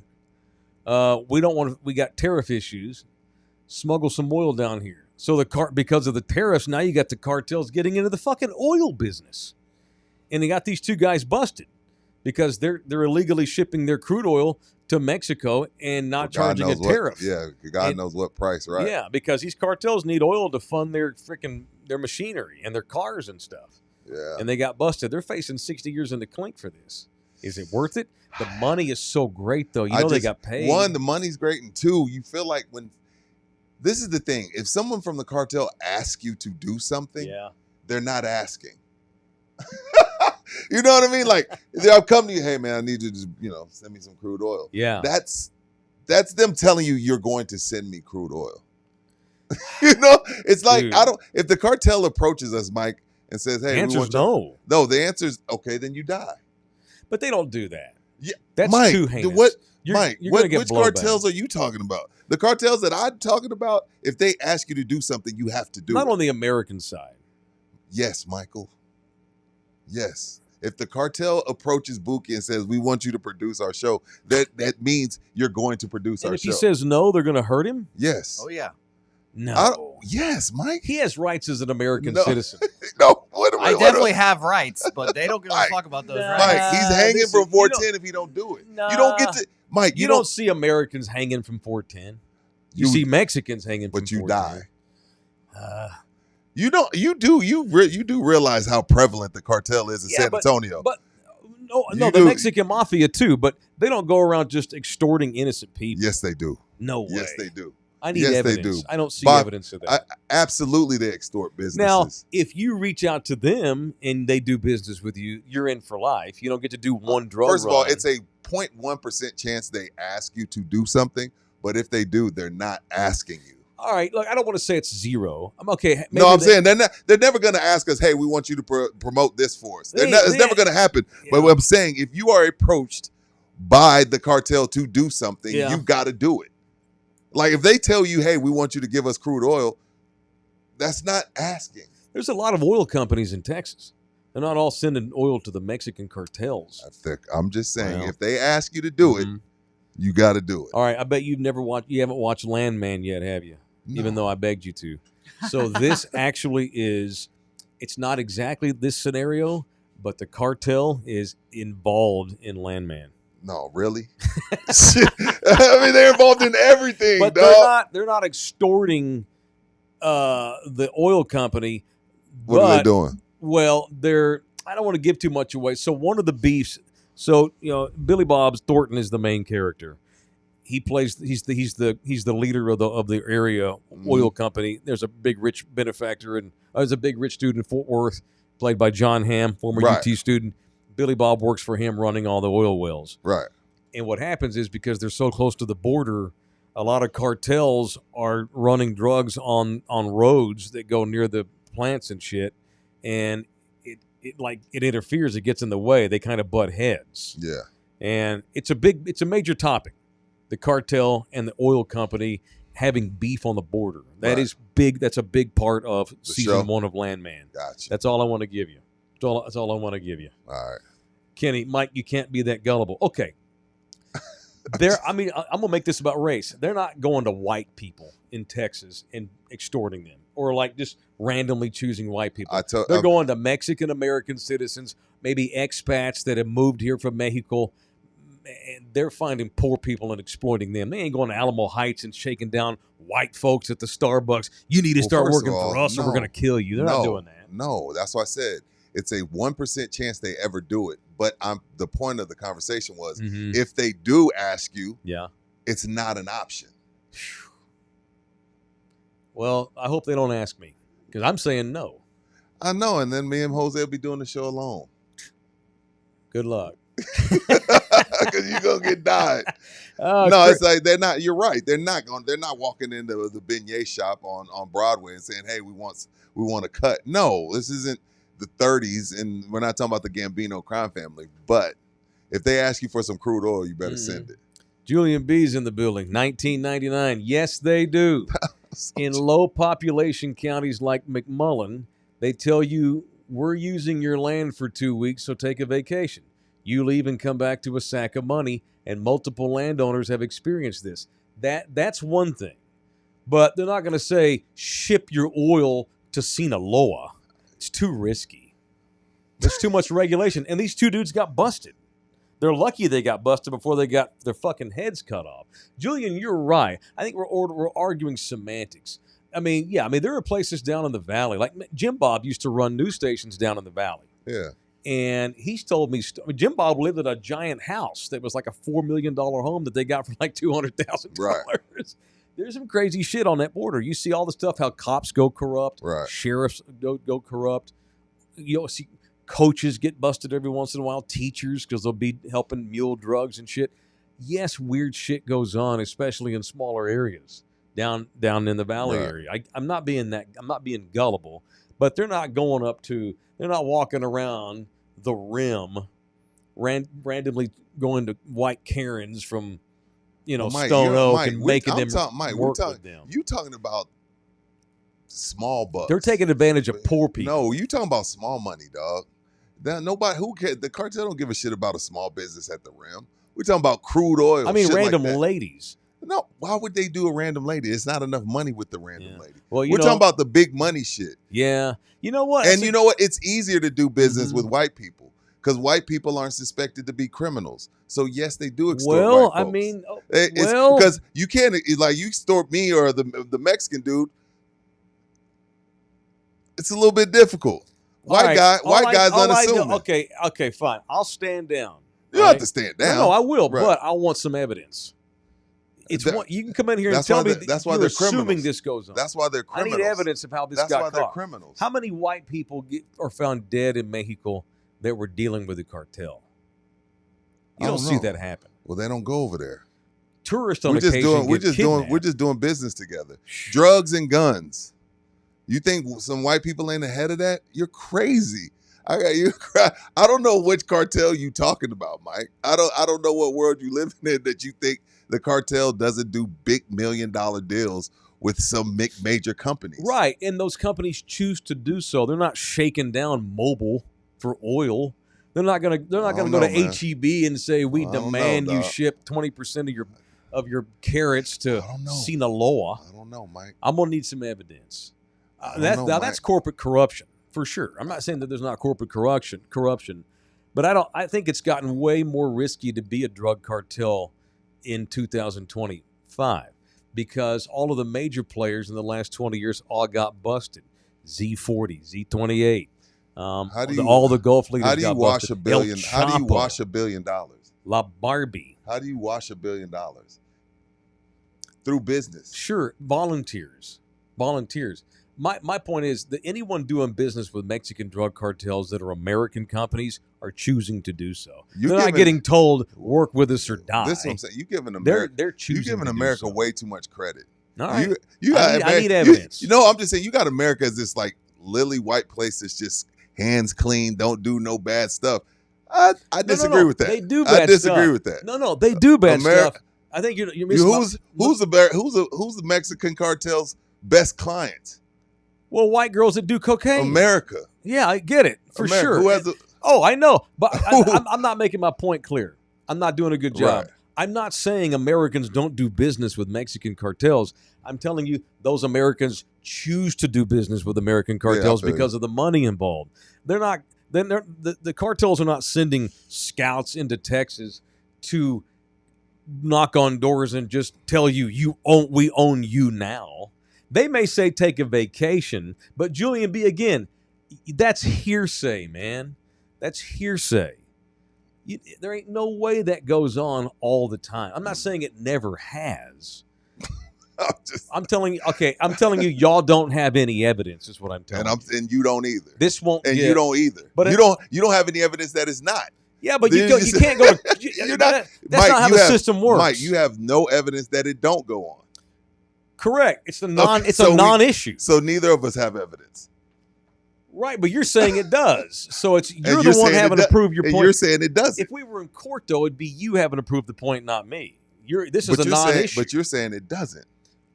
we got tariff issues. Smuggle some oil down here. So because of the tariffs, now you got the cartels getting into the fucking oil business. And they got these two guys busted because they're illegally shipping their crude oil to Mexico and not charging a tariff. God knows what price, right? Yeah, because these cartels need oil to fund their machinery and their cars and stuff. Yeah. And they got busted. They're facing 60 years in the clink for this. Is it worth it? The money is so great, though. They got paid. One, the money's great, and two, you feel like this is the thing. If someone from the cartel asks you to do something, they're not asking. You know what I mean? Like, they'll come to you, hey, man, I need you to, send me some crude oil. Yeah. That's them telling you you're going to send me crude oil. It's like, Dude. If the cartel approaches us, Mike, and says, hey, the answer's we want no. No, the answer's, okay, then you die. But they don't do that. Yeah, That's Mike, too heinous. Which cartels are you talking about? The cartels that I'm talking about, if they ask you to do something, you have to do Not it. on the American side. Yes, Michael. Yes. If the cartel approaches Bookie and says, we want you to produce our show, that means you're going to produce And our if show. he says no, they're going to hurt him? Yes. Oh, yeah. No. Yes, Mike. He has rights as an American No. citizen. No, I definitely have rights, but they don't give a fuck about those Nah. rights. Mike, he's hanging this from is- you 410 if he don't do it. Nah. You don't get to, Mike, You don't see Americans hanging from 410. You see Mexicans hanging from but you 410. die. You do realize how prevalent the cartel is in San Antonio. But no, You the do. Mexican mafia too, but they don't go around just extorting innocent people. Yes, they do. No way. Yes, they do. I need Yes, they evidence. do. I don't see Bob, evidence of that. Absolutely, they extort businesses. Now, if you reach out to them and they do business with you, you're in for life. You don't get to do one drug First of all, run. it's a 0.1% chance they ask you to do something, but if they do, they're not asking you. All right, look, I don't want to say it's zero. I'm okay. No, I'm saying they're never going to ask us, hey, we want you to promote this for us. It's never going to happen. Yeah. But what I'm saying, if you are approached by the cartel to do something, Yeah. you've got to do it. Like if they tell you, hey, we want you to give us crude oil, that's not asking. There's a lot of oil companies in Texas. They're not all sending oil to the Mexican cartels. I'm just saying, Well, if they ask you to do it, Mhm. you got to do it. All right, I bet you haven't watched Landman yet, have you? No. Even though I begged you to. So this actually it's not exactly this scenario, but the cartel is involved in Landman. No, really? Shit. I mean, they're involved in everything, But dog. they're not extorting the oil company. What are they doing? Well, I don't want to give too much away. So one of the beefs, Billy Bob Thornton is the main character. He plays he's the leader of the area oil company. There's a big rich benefactor and there's a big rich dude in Fort Worth played by John Hamm, former Right. UT student. Billy Bob works for him running all the oil wells. Right. And what happens is because they're so close to the border, a lot of cartels are running drugs on roads that go near the plants and shit, and it interferes. It gets in the way. They kind of butt heads. Yeah. And it's a major topic. The cartel and the oil company having beef on the border. That Right. is big. That's a big part of season show. 1 of Landman. Gotcha. That's all I want to give you. That's all I want to give you. All right. Kenny, Mike, you can't be that gullible. Okay. I'm gonna make this about race. They're not going to white people in Texas and extorting them, or like just randomly choosing white people. They're going to Mexican American citizens, maybe expats that have moved here from Mexico, and they're finding poor people and exploiting them. They ain't going to Alamo Heights and shaking down white folks at the Starbucks. You need to start first working of all, for us, or we're no. going to kill you. They're not doing that. No, that's why I said it's a 1% chance they ever do it. But the point of the conversation was Mhm. if they do ask you, Yeah. it's not an option. Well, I hope they don't ask me because I'm saying no. I know, and then me and Jose will be doing the show alone. Good luck. because you're gonna get died. Oh, No, cra- it's like they're not. You're right. They're not walking into the beignet shop on Broadway and saying, "Hey, we want a cut." No, this isn't the 30s, and we're not talking about the Gambino crime family. But if they ask you for some crude oil, you better send it. Julian B's in the building. 1999. Yes, they do. In low population counties like McMullen, they tell you we're using your land for 2 weeks, so take a vacation. You leave and come back to a sack of money, and multiple landowners have experienced this. That's one thing. But they're not going to say ship your oil to Sinaloa. It's too risky. There's too much regulation. And these two dudes got busted. They're lucky they got busted before they got their fucking heads cut off. Julian, you're right. I think we're arguing semantics. I mean, there are places down in the valley. Like Jim Bob used to run news stations down in the valley. Yeah. And he's told me, Jim Bob lived at a giant house that was like a $4 million home that they got for like $200,000. Right. There's some crazy shit on that border. You see all the stuff, how cops go corrupt, Right. Sheriffs go corrupt. You'll see coaches get busted every once in a while, teachers, because they'll be helping mule drugs and shit. Yes, weird shit goes on, especially in smaller areas down in the valley Right. area. I'm not being gullible, but they're not walking around the rim randomly going to white Karens from Mike, Stone Oak Mike, and making them Mike, work with them. You talking about small bucks? They're taking advantage of poor people. No, you talking about small money, dog. Nobody who cares. The cartel don't give a shit about a small business at the rim. We're talking about crude oil. I mean, shit random like that. ladies. No, why would they do a random lady? It's not enough money with the random lady. Well, we're talking about the big money shit. Yeah, you know what? And you know what? It's easier to do business Mm-hmm. with white people because white people aren't suspected to be criminals. So yes, they do extort well, white folks. I mean, because you can't like you extort me or the Mexican dude. It's a little bit difficult. White guy's unassuming. Okay, fine. I'll stand down. You don't have to stand down. No, I will, Right. but I want some evidence. You can come in here and That's tell why me that's why you're they're assuming criminals. this goes on. That's why they're I criminals. need evidence of how this That's got why caught. they're criminals. How many white people are found dead in Mexico that were dealing with the cartel? You don't see that happen. Well, they don't go over there. Tourists on We're just occasion doing get kidnapped. we're just doing business together. Drugs and guns. You think some white people ain't ahead of that? You're crazy. I don't know which cartel you talking about, Mike. I don't know what world you live in that you think the cartel doesn't do big $1 million deals with some major companies. Right, and those companies choose to do so. They're not shaking down Mobil for oil. They're not gonna go to HEB and say we demand you ship 20% of your carrots to Sinaloa. I don't know, Mike. I'm gonna need some evidence. That's corporate corruption for sure. I'm not saying that there's not corporate corruption, but I think it's gotten way more risky to be a drug cartel in 2025 because all of the major players in the last 20 years all got busted. Z40, Z28. All the Gulf leaders got busted. How do you wash $1 billion? La Barbie. How do you wash $1 billion? Through business. Sure, volunteers. My point is that anyone doing business with Mexican drug cartels that are American companies are choosing to do so. They're not getting told work with us or die. This is what I'm saying. You giving America, they're choosing. You're giving America way too much credit. All right. I need evidence. I'm just saying you got America as this like lily white place that's just hands clean, don't do no bad stuff. I disagree with that. They do bad stuff. I disagree with that. No, they do bad stuff. I think you're missing. Who's the Mexican cartel's best client? Well, white girls that do cocaine. America. Yeah, I get it for sure. Who has I know, but I'm not making my point clear. I'm not doing a good job. Right. I'm not saying Americans don't do business with Mexican cartels. I'm telling you, those Americans choose to do business with American cartels because of the money involved. They're not. The cartels are not sending scouts into Texas to knock on doors and just tell we own you now. They may say take a vacation, but Julian B, again, that's hearsay, man. That's hearsay. There ain't no way that goes on all the time. I'm not saying it never has. I'm telling you, y'all don't have any evidence, is what I'm telling you. And you don't either. This won't you don't either. But you don't have any evidence that it's not. Yeah, but Then you can't go to. You're not. That's Mike, not how you the have- system works. Mike, you have no evidence that it don't go on. Correct. It's Okay, it's so a non-issue. So neither of us have evidence. Right, but you're saying it does. So it's you're And the one saying having it to prove your and point. you're saying it doesn't. If we were in court, though, it'd be you having to prove the point, not me. This is But a you're saying, non-issue. but you're saying it doesn't.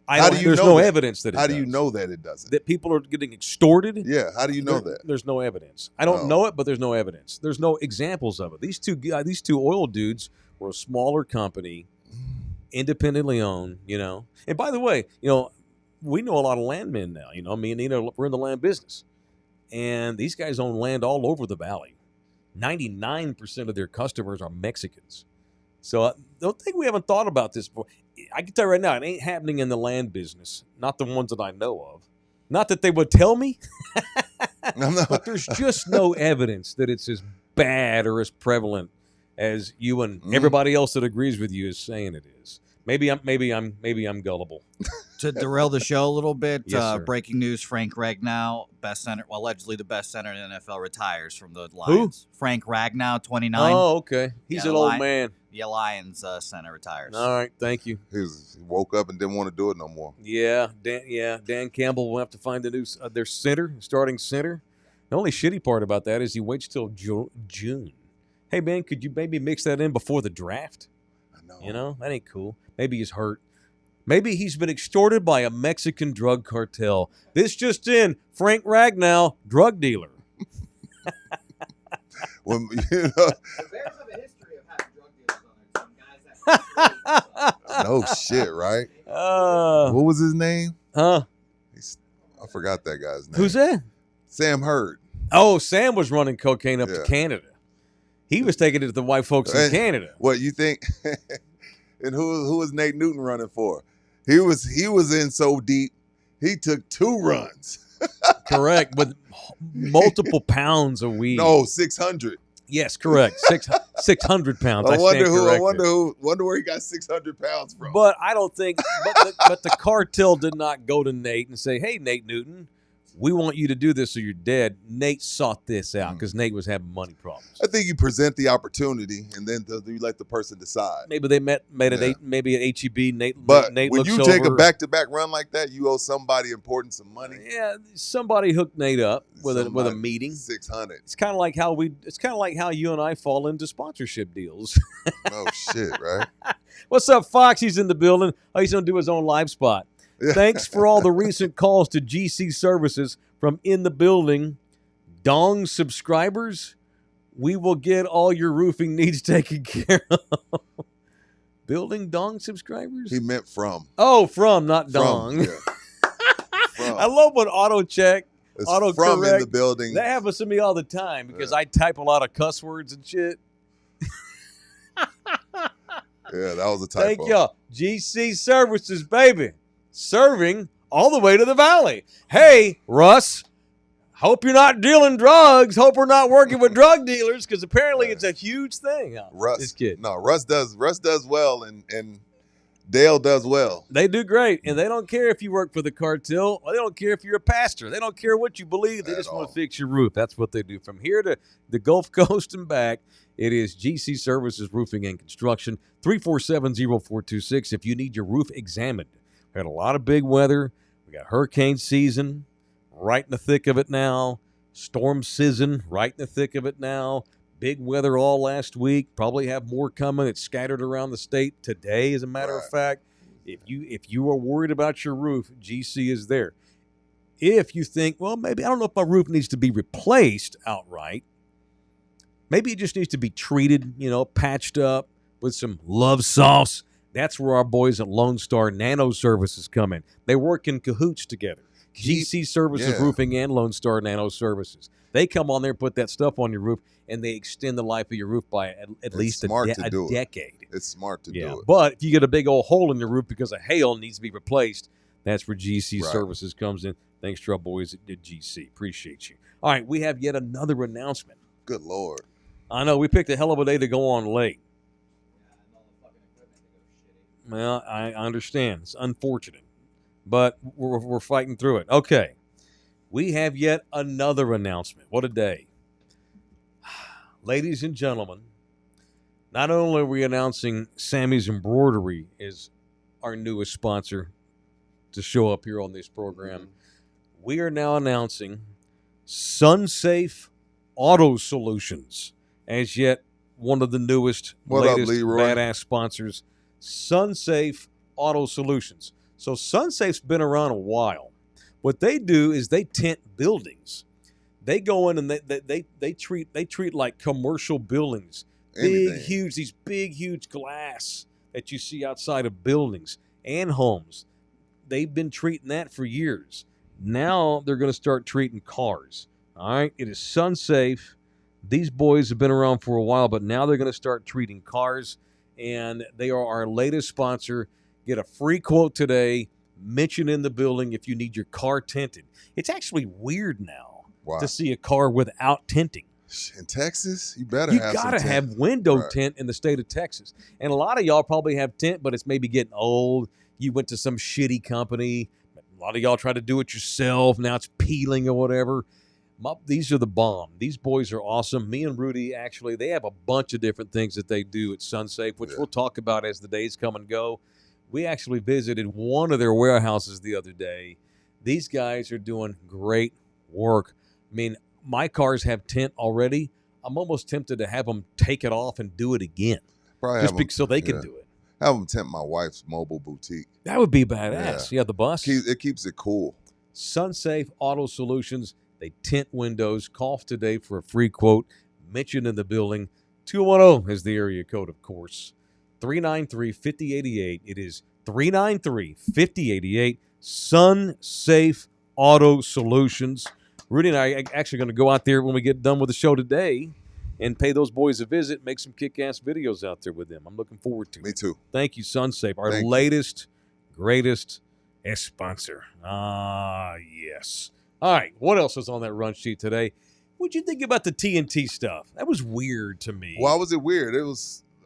How do you there's know no that? evidence that it How does. do you know that it doesn't? That people are getting extorted? Yeah. How do you know that? There's no evidence. I don't Oh. know it, but there's no evidence. There's no examples of it. These two oil dudes were a smaller company, independently owned. And by the way, we know a lot of landmen now. Me and Nina, we're in the land business, and these guys own land all over the valley. 99% of their customers are Mexicans. So I don't think we haven't thought about this before. I can tell you right now, it ain't happening in the land business. Not the ones that I know of. Not that they would tell me, but there's just no evidence that it's as bad or as prevalent as you and everybody else that agrees with you is saying it is. Maybe I'm gullible. To derail the show a little bit, Yes, sir. breaking news: Frank Ragnow, allegedly the best center in the NFL, retires from the Lions. Frank Ragnow, 29. Oh, okay. He's Yeah, an old man. The Lions center retires. All right, thank you. He woke up and didn't want to do it no more. Yeah, Dan Campbell will have to find their starting center. The only shitty part about that is he waits till June. Hey, man, could you maybe mix that in before the draft? I know. That ain't cool. Maybe he's hurt. Maybe he's been extorted by a Mexican drug cartel. This just in, Frank Ragnow, drug dealer. When, The Bears have a history of having drug dealers on their team, guys. no shit, right? What was his name? Huh? I forgot that guy's name. Who's that? Sam Hurd. Oh, Sam was running cocaine up to Yeah. Canada. He was taking it to the white folks in And Canada. What you think? And who was Nate Newton running for? He was in so deep, he took 2 runs. Correct, with multiple pounds of weed. No, 600. Yes, correct. 600 pounds. I wonder stand who. I corrected. wonder where he got 600 pounds from. But I don't think. But the cartel did not go to Nate and say, "Hey, Nate Newton, we want you to do this or you're dead." Nate sought this out because Nate was having money problems. I think you present the opportunity, and then you let the person decide. Maybe they made it Yeah. maybe at HEB. Nate But Nate when looks you take a over. back-to-back run like that, you owe somebody important some money. Yeah, somebody hooked Nate up with a meeting. 600. It's kind of like how you and I fall into sponsorship deals. Oh shit, right? What's up, Fox? He's in the building. Oh, he's going to do his own live spot. Thanks for all the recent calls to GC Services from in the building. Dong subscribers, we will get all your roofing needs taken care of. Building Dong subscribers? He meant from. Oh, from, not Dong. Yeah. From. I love when auto-check, It's autocorrect. from in the building. That happens to me all the time because I type a lot of cuss words and shit. Yeah, that was a typo. Thank y'all. GC Services, baby. Serving all the way to the valley. Hey, Russ, hope you're not dealing drugs. Hope we're not working with drug dealers because apparently it's a huge thing. Russ, This kid. No, Russ does well, and Dale does well. They do great, and they don't care if you work for the cartel. Or they don't care if you're a pastor. They don't care what you believe. They At just want all. to fix your roof. That's what they do. From here to the Gulf Coast and back, it is GC Services Roofing and Construction, 347-0426. If you need your roof examined, we had a lot of big weather. We got hurricane season right in the thick of it now. Storm season right in the thick of it now. Big weather all last week. Probably have more coming. It's scattered around the state today, as a matter of fact. If you are worried about your roof, GC is there. If you think, well, maybe I don't know if my roof needs to be replaced outright. Maybe it just needs to be treated, patched up with some love sauce. That's where our boys at Lone Star Nano Services come in. They work in cahoots together. GC Services Roofing and Lone Star Nano Services. They come on there and put that stuff on your roof, and they extend the life of your roof by at least a decade. It's smart to do it. But if you get a big old hole in your roof because of hail needs to be replaced, that's where GC Services comes in. Thanks to our boys at GC. Appreciate you. All right, we have yet another announcement. Good Lord. I know, we picked a hell of a day to go on late. Well, I understand. It's unfortunate. But we're fighting through it. Okay. We have yet another announcement. What a day. Ladies and gentlemen, Not only are we announcing Sammy's Embroidery as our newest sponsor to show up here on this program, we are now announcing SunSafe Auto Solutions as yet one of the newest, What up, latest Leroy? badass sponsors. SunSafe Auto Solutions. So SunSafe's been around a while. What they do is they tint buildings. They go in and they treat like commercial buildings. Anything. These big, huge glass that you see outside of buildings and homes. They've been treating that for years. Now they're going to start treating cars. All right? It is SunSafe. These boys have been around for a while, but now they're going to start treating cars, and they are our latest sponsor. Get a free quote today. Mention in the building if you need your car tinted. It's actually weird now to see a car without tinting. In Texas, you better You have got to some have tint. window Right. tint in the state of Texas. And a lot of y'all probably have tint, but it's maybe getting old. You went to some shitty company. A lot of y'all try to do it yourself. Now it's peeling or whatever. These are the bomb. These boys are awesome. Me and Rudy, actually, they have a bunch of different things that they do at SunSafe, which we'll talk about as the days come and go. We actually visited one of their warehouses the other day. These guys are doing great work. I mean, my cars have tint already. I'm almost tempted to have them take it off and do it again, Probably just have 'em- so they can yeah. do it. Have them tempt my wife's mobile boutique. That would be badass. Yeah, the bus. It keeps it cool. SunSafe Auto Solutions. They tint windows. Call today for a free quote. Mention in the building. 210 is the area code, of course. 393-5088. It is 393-5088. SunSafe Auto Solutions. Rudy and I are actually going to go out there when we get done with the show today and pay those boys a visit, make some kick-ass videos out there with them. I'm looking forward to it. Me too. Thank you, SunSafe, our Thank you. latest, greatest sponsor. Yes. All right, what else is on that run sheet today? What'd you think about the TNT stuff? That was weird to me. Why was it weird?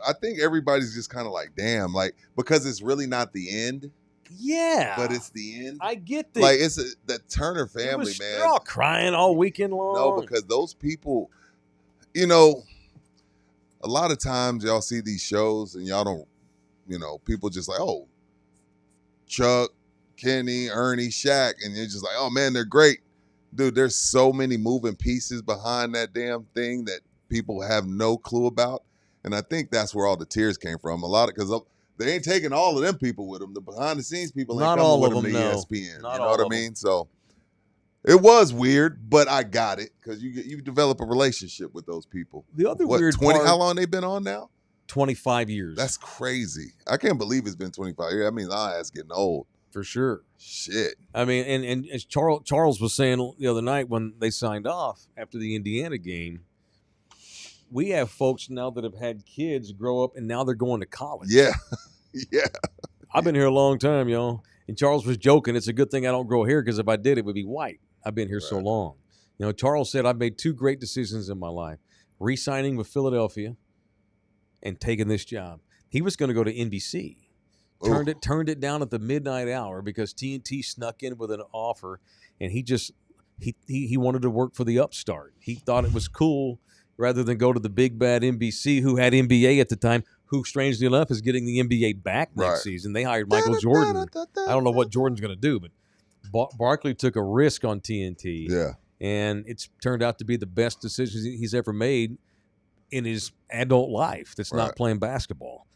I think everybody's just kind of like, damn, like, because it's really not the end, Yeah. but it's the end. I get that. Like, the Turner family, man. They're all crying all weekend long. No, because those people, you know, a lot of times y'all see these shows and y'all don't, people just like, oh, Chuck, Kenny, Ernie, Shaq, and you're just like, oh man, they're great. Dude, there's so many moving pieces behind that damn thing that people have no clue about. And I think that's where all the tears came from. Because they ain't taking all of them people with them. The behind the scenes people ain't Not coming all with of them them, to no. ESPN. Not You know all what I of them. mean? So it was weird, but I got it because you develop a relationship with those people. The other weird 20? part, How long they been on now? 25 years. That's crazy. I can't believe it's been 25 years. I mean, our ass getting old. for sure. Shit. I mean, and as Charles was saying the other night when they signed off after the Indiana game, we have folks now that have had kids grow up and now they're going to college. Yeah. Yeah. I've been here a long time, y'all. And Charles was joking. It's a good thing I don't grow hair because if I did, it would be white. I've been here so Right. long. Charles said I've made two great decisions in my life: re-signing with Philadelphia and taking this job. He was going to go to NBC. Turned it down at the midnight hour because TNT snuck in with an offer, and he wanted to work for the upstart. He thought it was cool rather than go to the big bad NBC, who had NBA at the time, who strangely enough is getting the NBA back next Right. season. They hired Michael Jordan. I don't know what Jordan's going to do, but Barkley took a risk on TNT, Yeah. and it's turned out to be the best decision he's ever made in his adult life. That's not Right. playing basketball.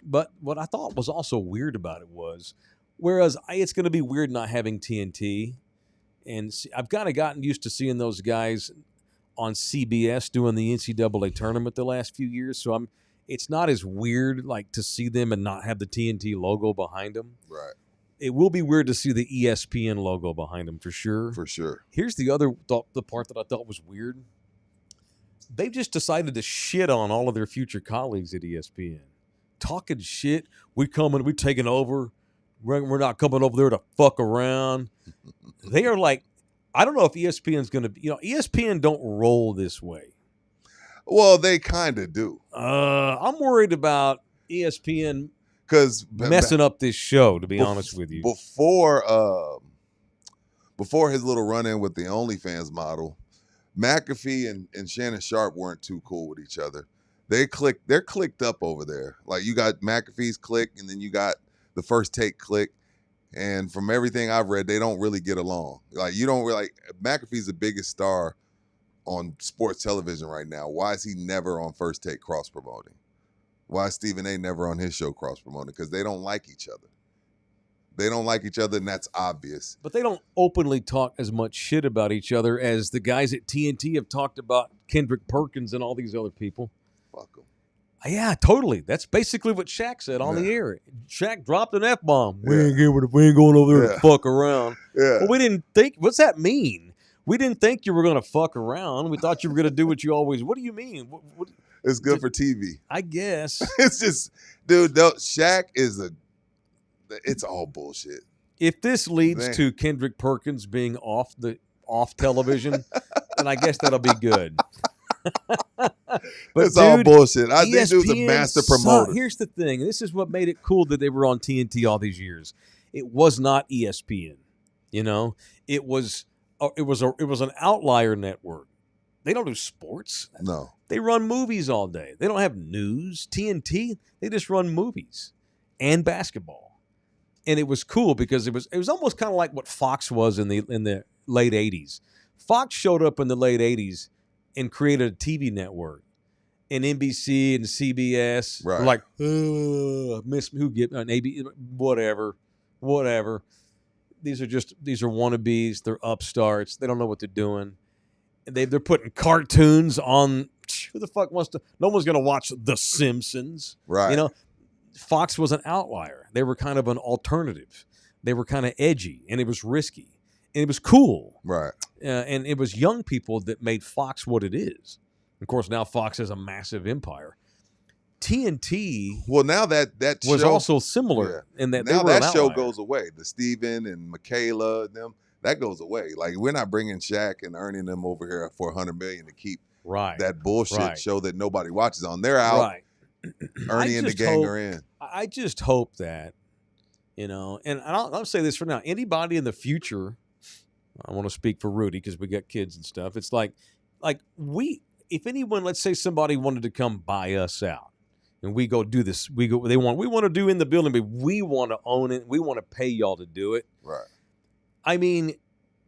But what I thought was also weird about it was, whereas it's going to be weird not having TNT, and I've kind of gotten used to seeing those guys on CBS doing the NCAA tournament the last few years, so it's not as weird like to see them and not have the TNT logo behind them. Right. It will be weird to see the ESPN logo behind them for sure. For sure. Here's the other the part that I thought was weird. They've just decided to shit on all of their future colleagues at ESPN. Talking shit. We taking over. We're not coming over there to fuck around. They are like, I don't know if ESPN's going to be, ESPN don't roll this way. Well, they kind of do. I'm worried about ESPN Because messing up this show, to be honest with you. Before his little run-in with the OnlyFans model, McAfee and Shannon Sharp weren't too cool with each other. They're clicked up over there. Like you got McAfee's click, and then you got the First Take click. And from everything I've read, they don't really get along. Like you don't really McAfee's the biggest star on sports television right now. Why is he never on First Take cross promoting? Why is Stephen A never on his show cross promoting? Because they don't like each other. They don't like each other, and that's obvious. But they don't openly talk as much shit about each other as the guys at TNT have talked about Kendrick Perkins and all these other people. Fuck them. Yeah, totally. That's basically what Shaq said on the air. Shaq dropped an F-bomb. We Yeah. ain't going over there to fuck around. Yeah. Well, we didn't think. What's that mean? We didn't think you were going to fuck around. We thought you were going to do what you always. What do you mean? What, It's good for TV. I guess. It's just, dude, Shaq is it's all bullshit. If this leads Man. to Kendrick Perkins being off television, then I guess that'll be good. But It's all bullshit. I think dude's a ESPN master promoter. Here's the thing. This is what made it cool that they were on TNT all these years. It was not ESPN. You know, it was an outlier network. They don't do sports. No. They run movies all day. They don't have news. TNT, they just run movies and basketball. And it was cool because it was almost kind of like what Fox was in the late 80s. Fox showed up in the late 80s and created a TV network. And NBC and CBS were like, miss who get an AB, whatever. These are wannabes. They're upstarts. They don't know what they're doing. And they're putting cartoons on. Who the fuck wants to? No one's gonna watch The Simpsons, Right. You know, Fox was an outlier. They were kind of an alternative. They were kind of edgy, and it was risky, and it was cool. Right. And it was young people that made Fox what it is. Of course, now Fox is a massive empire. TNT Well, now that was show, also similar in that now they were an that show outlier. goes away. The Steven and Michaela, them, that goes away. Like we're not bringing Shaq and earning them over here for $100 million to keep right. that bullshit Right. show that nobody watches on. They're out. Right. Ernie and the gang are in. I just hope that, and I'll say this for now. Anybody in the future, I want to speak for Rudy because we got kids and stuff. It's like if anyone, let's say somebody wanted to come buy us out and we go do this, we want to do in the building, but we want to own it. We want to pay y'all to do it. Right. I mean,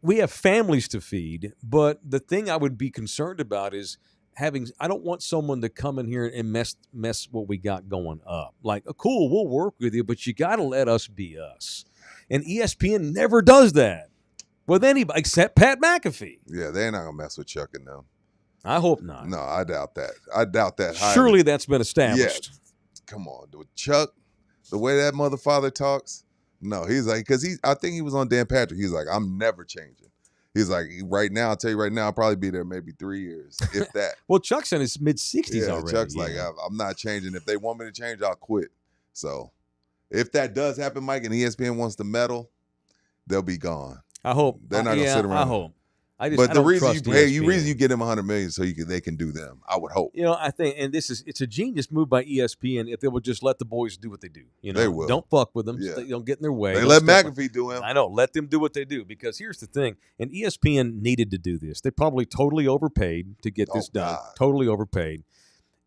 we have families to feed, but the thing I would be concerned about is I don't want someone to come in here and mess what we got going up. Like, cool, we'll work with you, but you got to let us be us. And ESPN never does that with anybody except Pat McAfee. Yeah, they're not gonna mess with Chuck and them. I hope not. No, I doubt that. Highly. Surely that's been established. Yeah. Come on, with Chuck, the way that mother father talks. No, he's like, I think he was on Dan Patrick. He's like, I'm never changing. He's like, right now, I'll tell you right now, I'll probably be there maybe 3 years, if that. Well, Chuck's in his mid-60s already. Chuck's like, I'm not changing. If they want me to change, I'll quit. So if that does happen, Mike, and ESPN wants to meddle, they'll be gone. I hope. They're not going to sit around. I hope. But the reason ESPN. reason you get them $100 million so they can do them. I would hope. I think, and it's a genius move by ESPN if they would just let the boys do what they do. They will. Don't fuck with them. Yeah. They don't get in their way. They Don't let step McAfee do him. I know. Let them do what they do because here's the thing. And ESPN needed to do this. They probably totally overpaid to get this done. God. Totally overpaid.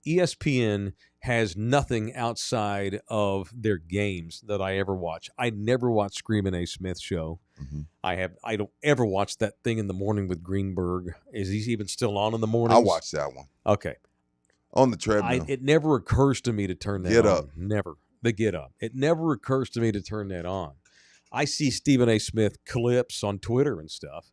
ESPN has nothing outside of their games that I ever watch. I never watch Screaming A. Smith show. Mm-hmm. I don't ever watch that thing in the morning with Greenberg. Is he even still on in the morning? I watched that one. Okay. On the treadmill. It never occurs to me to turn that Get on. Up. Never. The Get Up. It never occurs to me to turn that on. I see Stephen A. Smith clips on Twitter and stuff.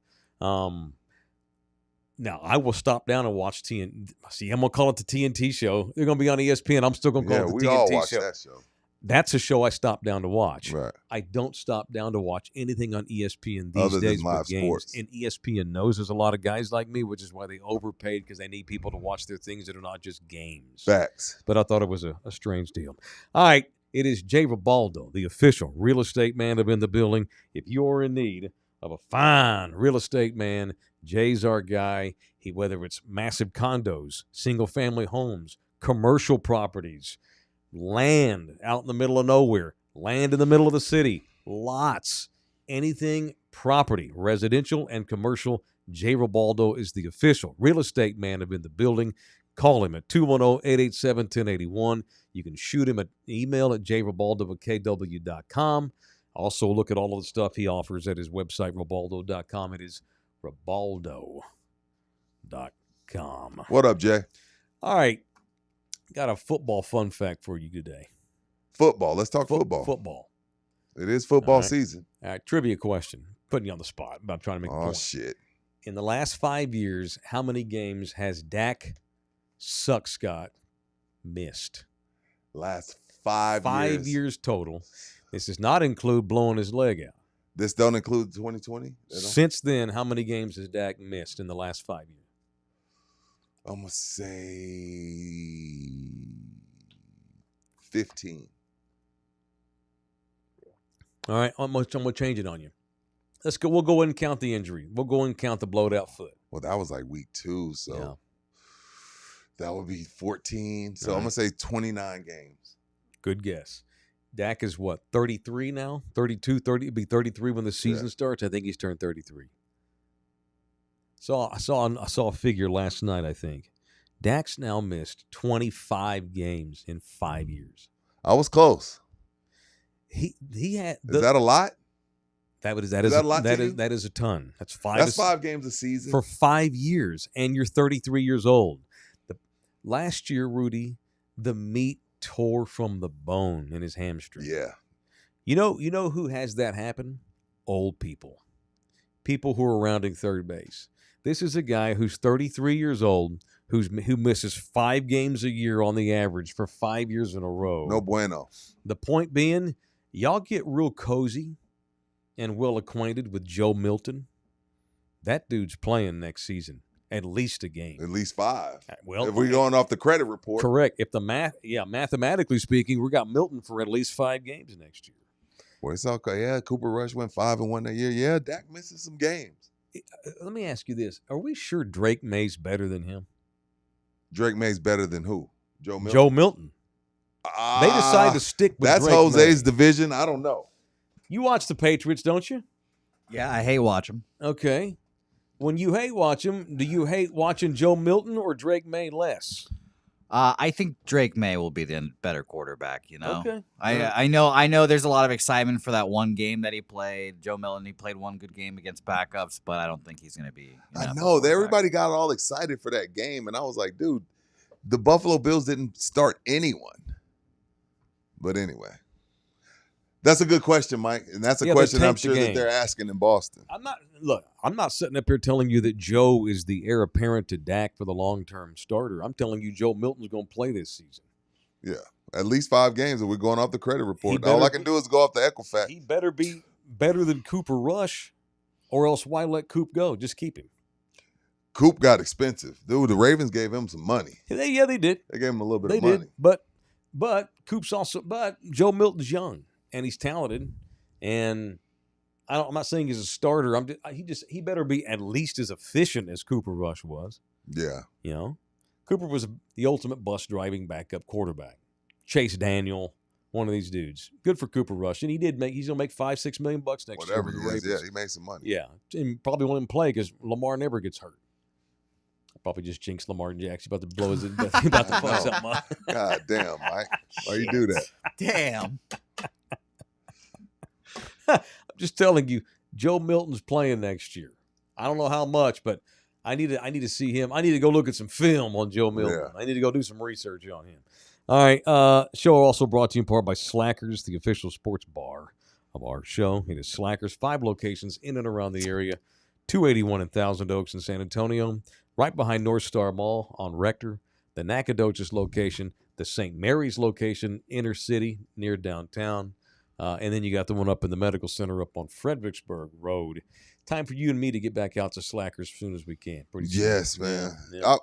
Now, I will stop down and watch TNT. See, I'm going to call it the TNT show. They're going to be on ESPN. I'm still going to call it the we TNT all watch show. that show. That's a show I stop down to watch. Right. I don't stop down to watch anything on ESPN these Other than days live with games. sports. And ESPN knows there's a lot of guys like me, which is why they overpaid because they need people to watch their things that are not just games. Facts. But I thought it was a strange deal. All right. It is Jay Ribaldo, the official real estate man up in the building. If you're in need of a fine real estate man, Jay's our guy. Whether it's massive condos, single-family homes, commercial properties, land out in the middle of nowhere, land in the middle of the city, lots, anything property, residential and commercial, Jay Ribaldo is the official real estate man up in the building. Call him at 210-887-1081. You can shoot him an email at jribaldo@kw.com. Also, look at all of the stuff he offers at his website, ribaldo.com. It is ribaldo.com. What up, Jay? All right. Got a football fun fact for you today. Football. Let's talk football. Football. It is football All right. season. All right. Trivia question. Putting you on the spot, but I'm trying to make a Oh, point. shit. In the last 5 years, how many games has Dak Suckscott missed? Last 5 years. 5 years total. This does not include blowing his leg out. This don't include 2020? Since then, how many games has Dak missed in the last 5 years? I'm going to say 15. All right, I'm going to change it on you. Let's go. We'll go ahead and count the injury. We'll go ahead and count the blowed out foot. Well, that was like week 2, so Yeah. that would be 14. So All I'm going to say 29 games. Good guess. Dak is what, 33 now? 32, 30? It'd be 33 when the season starts. I think he's turned 33. So I saw a figure last night, I think. Dak's now missed 25 games in 5 years. I was close. He had Is that a lot? that is that a lot to you? that is a ton. That's 5 That's 5 games a season. for 5 years, and you're 33 years old. Last year, Rudy, the meat tore from the bone in his hamstring. Yeah. You know who has that happen? Old people. People who are rounding third base. This is a guy who's 33 years old, who misses 5 games a year on the average for 5 years in a row. No bueno. The point being, y'all get real cozy and well acquainted with Joe Milton. That dude's playing next season. At least a game. At least 5. Well, if we're going off the credit report. correct. If the mathematically speaking, we got Milton for at least 5 games next year. Well, it's okay. Yeah, Cooper Rush went 5-1 that year. Yeah, Dak misses some games. Let me ask you this. Are we sure Drake May's better than him? Drake May's better than who? Joe Milton? Joe Milton. They decide to stick with That's Drake Jose's May. division. I don't know. You watch the Patriots, don't you? Yeah, I hate watch him. Okay. When you hate watch him, do you hate watching Joe Milton or Drake May less? I think Drake May will be the better quarterback. Okay. I know. There's a lot of excitement for that one game that he played. Joe Milton, he played one good game against backups, but I don't think he's going to be. I know. Everybody got all excited for that game, and I was like, dude, the Buffalo Bills didn't start anyone. But anyway, that's a good question, Mike, and that's a question I'm sure that they're asking in Boston. I'm not sitting up here telling you that Joe is the heir apparent to Dak for the long-term starter. I'm telling you Joe Milton's going to play this season. Yeah, at least 5 games, and we're going off the credit report. All I can do is go off the Equifax. He better be better than Cooper Rush, or else why let Coop go? Just keep him. Coop got expensive. Dude, the Ravens gave him some money. Yeah, they did. They gave him a little bit They of money. did. But Coop's also. But Joe Milton's young and he's talented, and I'm not saying he's a starter. He better be at least as efficient as Cooper Rush was. Yeah. Cooper was the ultimate bus driving backup quarterback. Chase Daniel, one of these dudes. Good for Cooper Rush, and he's gonna make $5-6 million next year. Whatever with he the is, Ravens. he made some money. Yeah, and probably won't even play because Lamar never gets hurt. I probably just jinxed Lamar Jackson about to blow his about to fuck something up. God damn, Mike. Why you do that? Damn. I'm just telling you, Joe Milton's playing next year. I don't know how much, but I need to see him. I need to go look at some film on Joe Milton. Yeah. I need to go do some research on him. All right. Show also brought to you in part by Slackers, the official sports bar of our show. It is Slackers, 5 locations in and around the area. 281 in Thousand Oaks in San Antonio, right behind North Star Mall on Rector, the Nacogdoches location, the St. Mary's location, inner city near downtown, and then you got the one up in the medical center up on Fredericksburg Road. Time for you and me to get back out to Slackers as soon as we can. Pretty soon. Yes, man. Yeah. I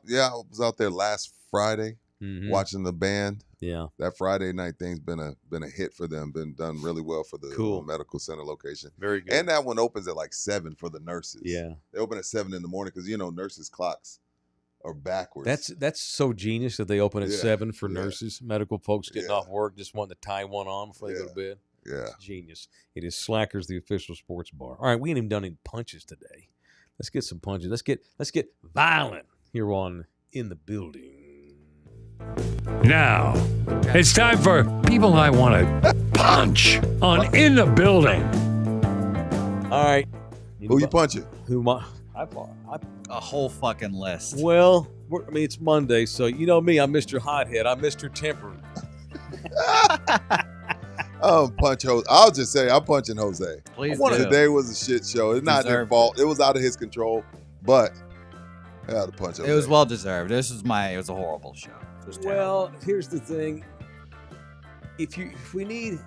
was out there last Friday Mhm. watching the band. Yeah. That Friday night thing's been a hit for them. Been done really well for the Cool. medical center location. Very good. And that one opens at like 7 for the nurses. Yeah. They open at 7 in the morning because nurses' clocks are backwards. That's so genius that they open at 7 for Yeah. nurses, medical folks getting Yeah. off work, just wanting to tie one on before they go to bed. Yeah. It's genius. It is Slackers, the official sports bar. All right, we ain't even done any punches today. Let's get some punches. Let's get violent here on In the Building. Now, it's time for People I Want to Punch on In the Building. All right. Who you punching? Who am I? A whole fucking list. Well, I mean, it's Monday, so you know me. I'm Mr. Hothead. I'm Mr. Temper. Punch Jose. I'll just say I'm punching Jose. Please do. Today was a shit show. It's not their fault. It was out of his control, but I had to punch Jose. It was well deserved. It was a horrible show. Well, here's the thing. If we need,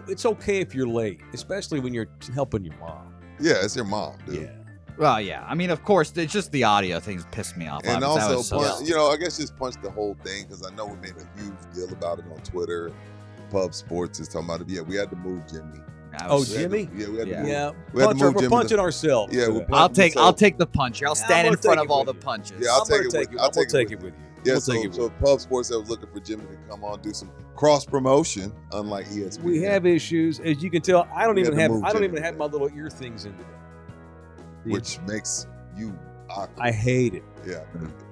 it's okay if you're late, especially when you're helping your mom. Yeah, it's your mom, dude. Yeah. Well, yeah. I mean, of course, it's just the audio things pissed me off. And Obviously, also, I I guess just punch the whole thing because I know we made a huge deal about it on Twitter. Pub Sports is talking about it. Yeah, we had to move Jimmy. Jimmy? We had to move. Yeah. We had to move We're Jimmy punching ourselves. Yeah, I'll take the punch here. I'll stand in front of all the punches. Yeah, I'll take it with you. Yeah, so Pub Sports that was looking for Jimmy to come on, do some cross promotion, unlike ESPN. We have issues, as you can tell. I don't even have my little ear things in today, which makes you awkward. I hate it. Yeah,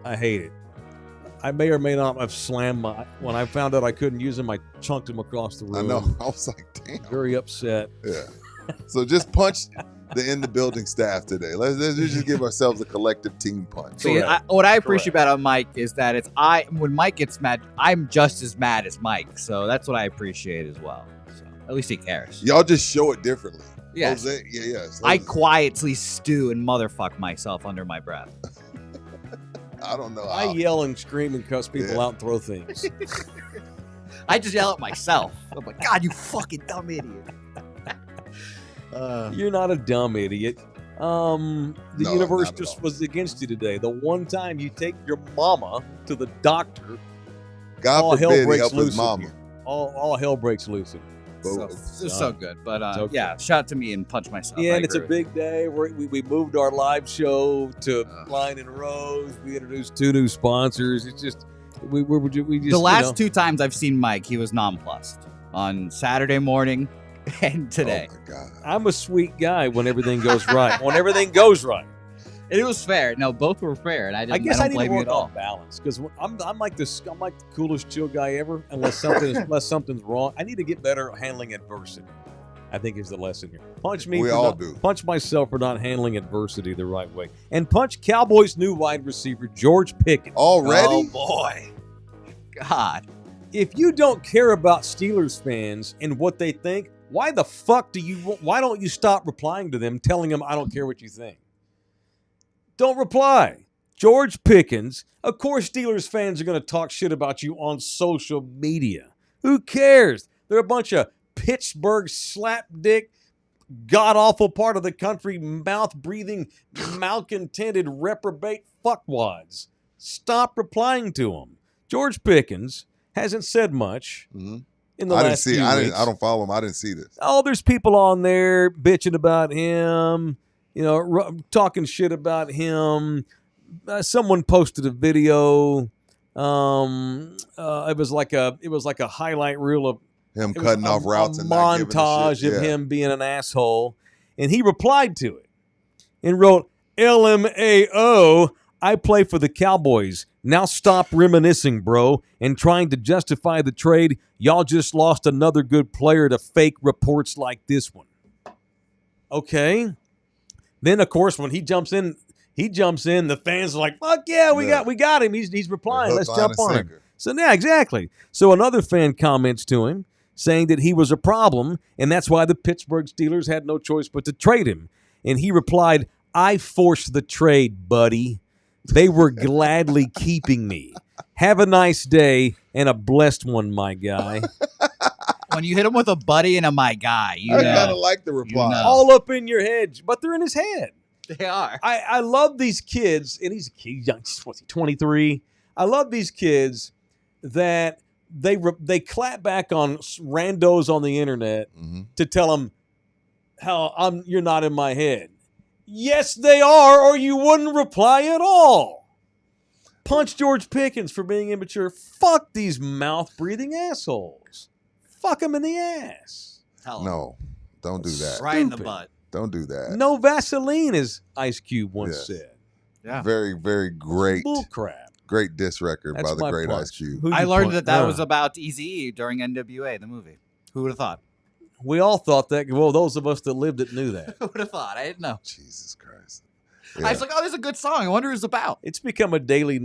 I hate it. I may or may not have slammed when I found out I couldn't use them. I chunked them across the room. I know. I was like, damn. Very upset. Yeah. So just punch the In the Building staff today. Let's just give ourselves a collective team punch. See, what I appreciate about Mike is that when Mike gets mad, I'm just as mad as Mike. So that's what I appreciate as well. So at least he cares. Y'all just show it differently. Yes. Jose, yeah. I quietly stew and motherfuck myself under my breath. I don't know. I yell and scream and cuss people out and throw things. I just yell at myself. I'm like, God, you fucking dumb idiot. You're not a dumb idiot. The universe just was against you today. The one time you take your mama to the doctor, God all forbid hell breaks help loose. his mama. All hell breaks loose. It's so good. But okay. yeah, shout out to me and punch myself. Yeah, and it's a big day. We moved our live show to Line and Rose. We introduced 2 new sponsors. It's just we just the last 2 times I've seen Mike, he was nonplussed on Saturday morning and today. Oh my God. I'm a sweet guy when everything goes right. When everything goes right. And it was fair. No, both were fair, and I don't blame you at all. Balance because I'm like the coolest chill guy ever. Unless something's wrong, I need to get better at handling adversity. I think is the lesson here. Punch me. We all do. Punch myself for not handling adversity the right way, and punch Cowboys' new wide receiver George Pickens. Already? Oh boy, God! If you don't care about Steelers fans and what they think, why the fuck why don't you stop replying to them, telling them I don't care what you think? Don't reply. George Pickens. Of course, Steelers fans are going to talk shit about you on social media. Who cares? They're a bunch of Pittsburgh slapdick, god-awful part of the country, mouth-breathing, malcontented, reprobate fuckwads. Stop replying to them. George Pickens hasn't said much in the last few weeks. I don't follow him. I didn't see this. Oh, there's people on there bitching about him. Talking shit about him. Someone posted a video. It was like a highlight reel of him cutting off routes a and not giving a montage shit. of him being an asshole, and he replied to it and wrote, "LMAO, I play for the Cowboys. Now stop reminiscing, bro, and trying to justify the trade. Y'all just lost another good player to fake reports like this one." Okay. Then, of course, when he jumps in, the fans are like, fuck yeah, we got him. He's replying. Let's jump on him. So, yeah, exactly. So another fan comments to him saying that he was a problem, and that's why the Pittsburgh Steelers had no choice but to trade him. And he replied, I forced the trade, buddy. They were gladly keeping me. Have a nice day and a blessed one, my guy. When you hit him with a buddy and a my guy, I kind of like the reply. You know. All up in your head, but they're in his head. They are. I love these kids, and he's young, 23. I love these kids that they clap back on randos on the internet to tell them how you're not in my head. Yes, they are, or you wouldn't reply at all. Punch George Pickens for being immature. Fuck these mouth-breathing assholes. Fuck them in the ass. No, don't do that. Right in the butt. Don't do that. No Vaseline, as Ice Cube once said. Yeah. Very, very great. Bull crap. Great diss record That's by the my great punch. Ice Cube. Who'd I you learned punch? that was about Eazy-E during NWA, the movie. Who would have thought? We all thought that. Well, those of us that lived it knew that. Who would have thought? I didn't know. Jesus Christ. I was like, oh, this is a good song. I wonder who it's about. It's become a daily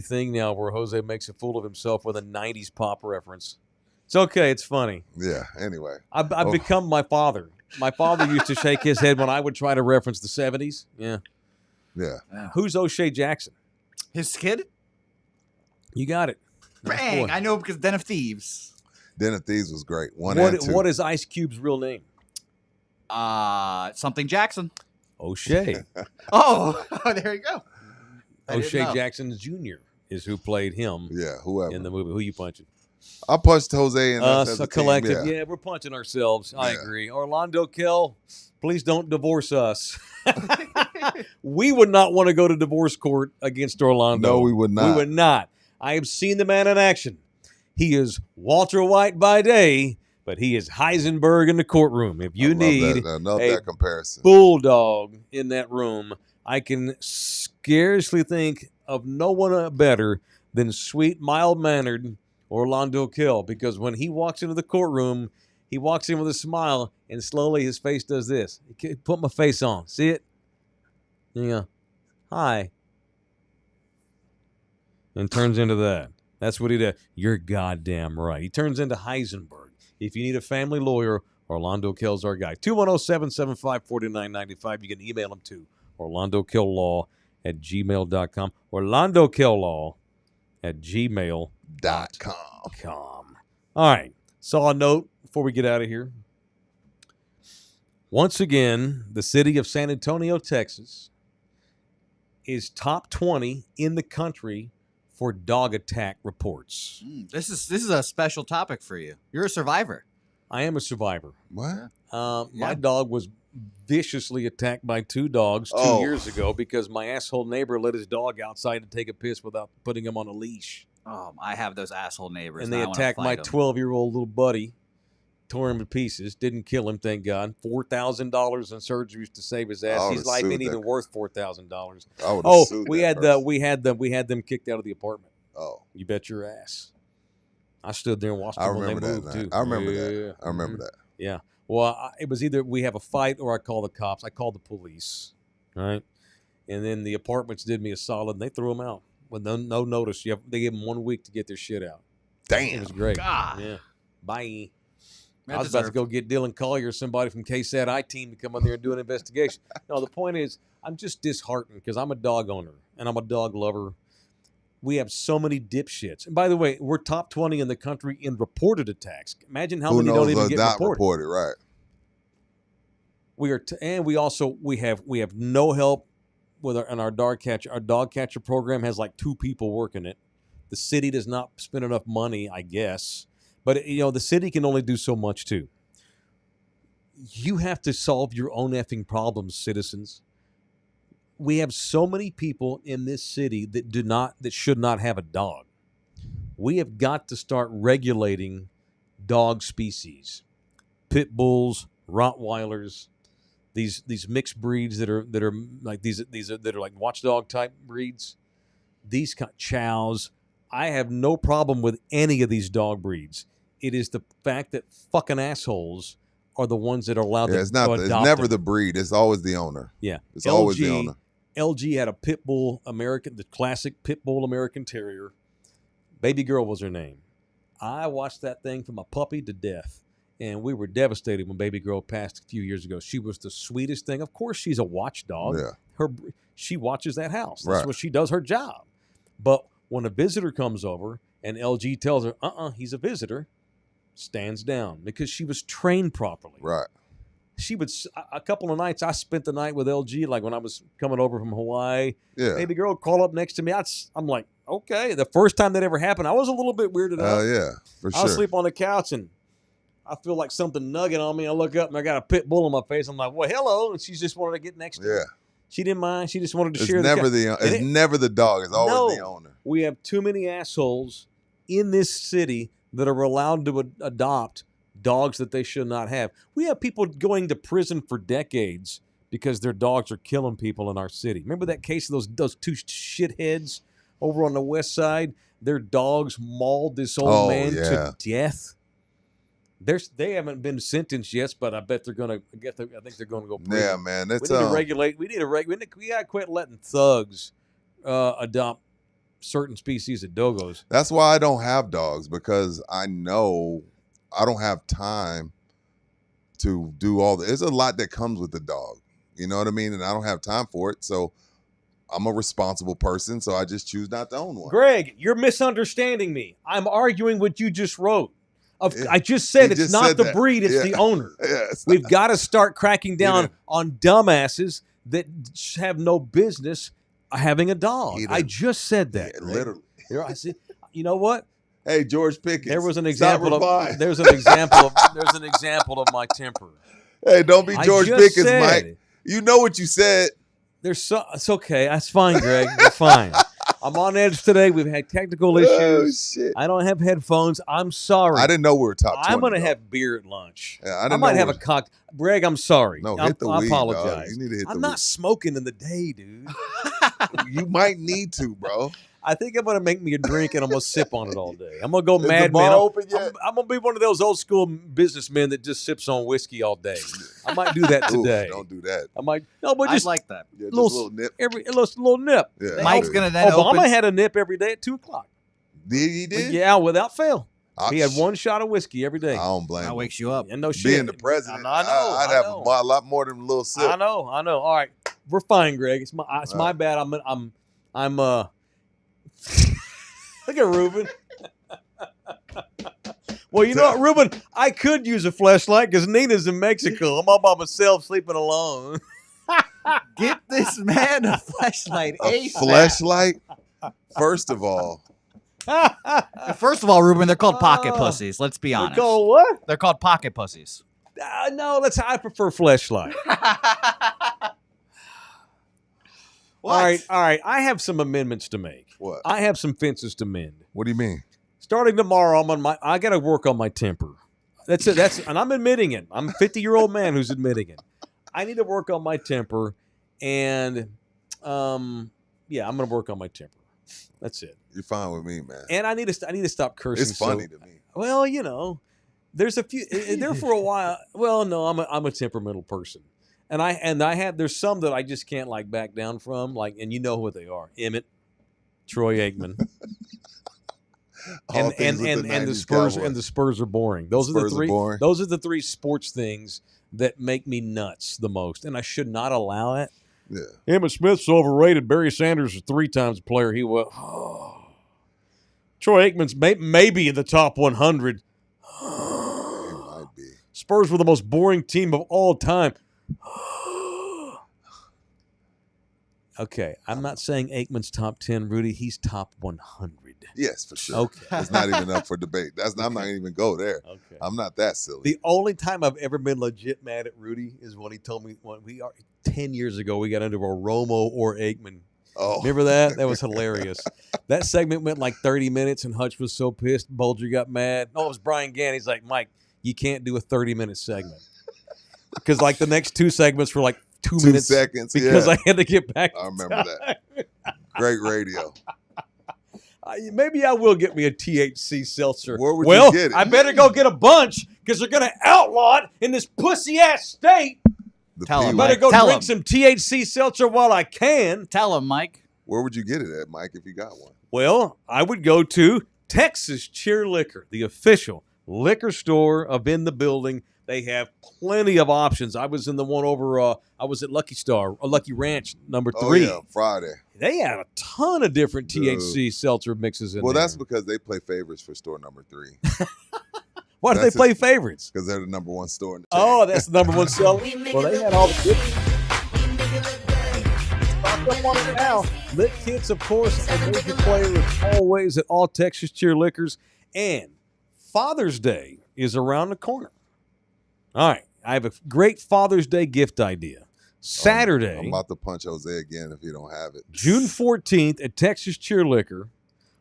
thing now where Jose makes a fool of himself with a 90s pop reference. It's okay. It's funny. Yeah. Anyway. I've become my father. My father used to shake his head when I would try to reference the 70s. Yeah. Yeah. Who's O'Shea Jackson? His kid? You got it. Nice Bang! boy. I know because Den of Thieves. Den of Thieves was great. One and two. What is Ice Cube's real name? Something Jackson. O'Shea. Oh, there you go. I didn't O'Shea know. Jackson Jr. is who played him Yeah, whoever. in the movie. Who you punching? I punched Jose and us Us, as a a team, collective. yeah. Yeah, we're punching ourselves. I Yeah. agree. Orlando Kell, please don't divorce us. We would not want to go to divorce court against Orlando. No, we would not. We would not. I have seen the man in action. He is Walter White by day, but he is Heisenberg in the courtroom. If you need I love a that comparison. bulldog in that room, I can scarcely think of no one better than sweet, mild-mannered Orlando Kell, because when he walks into the courtroom, he walks in with a smile, and slowly his face does this. Put my face on. See it? Yeah. Hi. And turns into that. That's what he does. You're goddamn right. He turns into Heisenberg. If you need a family lawyer, Orlando Kell's our guy. 210-775-4995. You can email him to orlandokilllaw@gmail.com. orlandokilllaw@gmail.com. All right. Saw a note before we get out of here. Once again, the city of San Antonio, Texas, is top 20 in the country for dog attack reports. This is a special topic for you. You're a survivor. I am a survivor. What? My dog was viciously attacked by 2 dogs 2 years ago because my asshole neighbor let his dog outside to take a piss without putting him on a leash. I have those asshole neighbors. And they I wanna attacked my fight 'em. 12-year-old little buddy, tore him to pieces, didn't kill him, thank God. $4,000 in surgeries to save his I ass. would've His life sued ain't even that. worth $4,000. I would have Oh, sued we that had person. we had them kicked out of the apartment. Oh, You bet your ass. I stood there and watched I them when they remember that moved night. too. I remember Yeah. that. I remember that. Yeah. Well, it was either we have a fight or I call the cops. I called the police, right? And then the apartments did me a solid, and they threw them out with no notice. They gave them 1 week to get their shit out. It Damn. was great. God. Yeah. Bye. That I was about to deserved- go get Dylan Collier, somebody from KSAT I-Team, to come on there and do an investigation. No, the point is, I'm just disheartened because I'm a dog owner and I'm a dog lover. We have so many dipshits. And by the way, we're top 20 in the country in reported attacks. Imagine how Who many knows don't even what's get not reported. reported, right? We are, and we also we have no help with our dog catcher. Our dog catcher program has like 2 people working it. The city does not spend enough money, I guess. But the city can only do so much too. You have to solve your own effing problems, citizens. We have so many people in this city that should not have a dog. We have got to start regulating dog species, pit bulls, Rottweilers, these mixed breeds that are like these that are like watchdog type breeds, these chows. I have no problem with any of these dog breeds. It is the fact that fucking assholes are the ones that are allowed Yeah, to it's not. adopt It's never them. the breed. It's always the owner. Yeah, It's always the owner. LG had a pit bull the classic pit bull American Terrier. Baby girl was her name. I watched that thing from a puppy to death, and we were devastated when baby girl passed a few years ago. She was the sweetest thing. Of course, she's a watchdog. Yeah. She watches that house. That's Right. what she does. Her job. But when a visitor comes over and LG tells her, he's a visitor, stands down because she was trained properly. Right. She would, a couple of nights, I spent the night with LG, like when I was coming over from Hawaii. Yeah. Baby girl would crawl up next to me. I'm like, okay. The first time that ever happened, I was a little bit weirded out. Yeah. For I was sure. asleep on the couch and I feel like something nugging on me. I look up and I got a pit bull on my face. I'm like, well, hello. And she just wanted to get next to me. Yeah. She didn't mind. She just wanted to It's share never the the. It's never the dog. It's always the owner. We have too many assholes in this city that are allowed to adopt dogs that they should not have. We have people going to prison for decades because their dogs are killing people in our city. Remember that case of those 2 shitheads over on the west side. Their dogs mauled this old man to death. They haven't been sentenced yet, but I bet they're gonna. I think they're gonna go prison. Yeah, man. That's we need to regulate. We gotta quit letting thugs adopt certain species of dogos. That's why I don't have dogs, because I know I don't have time to do all the. There's a lot that comes with the dog. You know what I mean? And I don't have time for it. So I'm a responsible person, so I just choose not to own one. Greg, you're misunderstanding me. I'm arguing what you just wrote. I just said it's not the breed, it's the owner. We've got to start cracking down on dumbasses that have no business having a dog. I just said that. Yeah, literally. I see. You know what? Hey, George Pickens. There was an example of there's an example of my temper. Hey, don't be George Pickens, Mike. You know what you said. It's okay. That's fine, Greg. It's fine. I'm on edge today. We've had technical issues. Oh, shit. I don't have headphones. I'm sorry. I didn't know we were top 20. I'm going to have beer at lunch. Yeah, I might have a cocktail. Greg, I'm sorry. No, hit the I weed, apologize. dog. You need to hit I'm the not smoking in the day, dude. You might need to, bro. I think I'm going to make me a drink and I'm going to sip on it all day. I'm going to go Is mad the bar man. open yet? I'm going to be one of those old school businessmen that just sips on whiskey all day. I might do that today. Don't do that. I might. No, but just like that. Yeah, just a little nip. little nip. Yeah, Mike's going to then Obama open. had a nip every day at 2:00. He did? Yeah, without fail. He had I one shot of whiskey every day. don't blame That him. wakes you up. And no shit. Being the president, I know. I'd have a lot more than a little sip. I know. All right, we're fine, Greg. It's my bad. I'm Look at Ruben. Well, you know what, Ruben? I could use a flashlight because Nina's in Mexico. I'm all by myself sleeping alone. Get this man a flashlight. A flashlight? First of all, First of all, Ruben, they're called pocket pussies. Let's be honest. They're called what? They're called pocket pussies. No, I prefer flashlight. All right. I have some amendments to make. What? I have some fences to mend. What do you mean? Starting tomorrow, I got to work on my temper. That's it. And I'm admitting it. I'm a 50-year-old man who's admitting it. I need to work on my temper, and I'm going to work on my temper. That's it. You're fine with me, man. And I need to stop cursing. It's funny to me. Well, there's a few there for a while. Well, no, I'm a temperamental person. And there's some that I just can't back down from, and you know what they are. Emmett, Troy Aikman. and the Spurs are boring. Those are the three sports things that make me nuts the most, and I should not allow it. Yeah. Emmitt Smith's overrated. Barry Sanders is 3 times player he was. Oh. Troy Aikman's maybe in the top 100. He might be. Spurs were the most boring team of all time. Okay, I'm not saying Aikman's top 10, Rudy. He's top 100. Yes, for sure. Okay. It's not even up for debate. I'm not going to even go there. Okay. I'm not that silly. The only time I've ever been legit mad at Rudy is when he told me 10 years ago we got into a Romo or Aikman. Oh. Remember that? That was hilarious. That segment went 30 minutes, and Hutch was so pissed. Bulger got mad. No, it was Brian Gann. He's like, Mike, you can't do a 30-minute segment. Because the next 2 segments were 2 minutes. 2 seconds. Because I had to get back. I remember that. Great radio. Maybe I will get me a THC seltzer. Where would you get it? I better go get a bunch because they're going to outlaw it in this pussy-ass state. Tell him, I better Mike. go Tell drink him. some THC seltzer while I can. Tell him, Mike. Where would you get it at, Mike, if you got one? Well, I would go to Texas Cheer Liquor, the official liquor store of In the Building. They have plenty of options. I was in the one over, I was at Lucky Ranch, number 3. Oh, yeah, Friday. They had a ton of different THC seltzer mixes in there. Well, that's because they play favorites for store number 3. Why do they play favorites? Because they're the number 1 store in the Oh, that's the number 1 seller. Well, they had all the good. Stock up on it now. Lit Kits, of course, a major player as always at all Texas Cheer Liquors. And Father's Day is around the corner. All right, I have a great Father's Day gift idea. Saturday, I'm about to punch Jose again if you don't have it. June 14th at Texas Cheer Liquor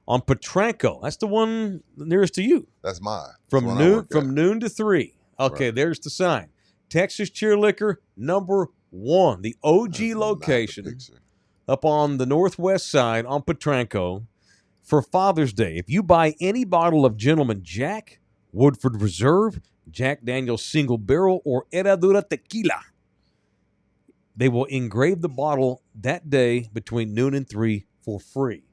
on Potranco. That's the one nearest to you. That's mine. From noon to 3. Okay, Right. There's the sign. Texas Cheer Liquor, number 1, the OG location. up on the northwest side on Potranco for Father's Day. If you buy any bottle of Gentleman Jack, Woodford Reserve, Jack Daniel's Single Barrel, or Herradura Tequila, they will engrave the bottle that day between noon and 3 for free.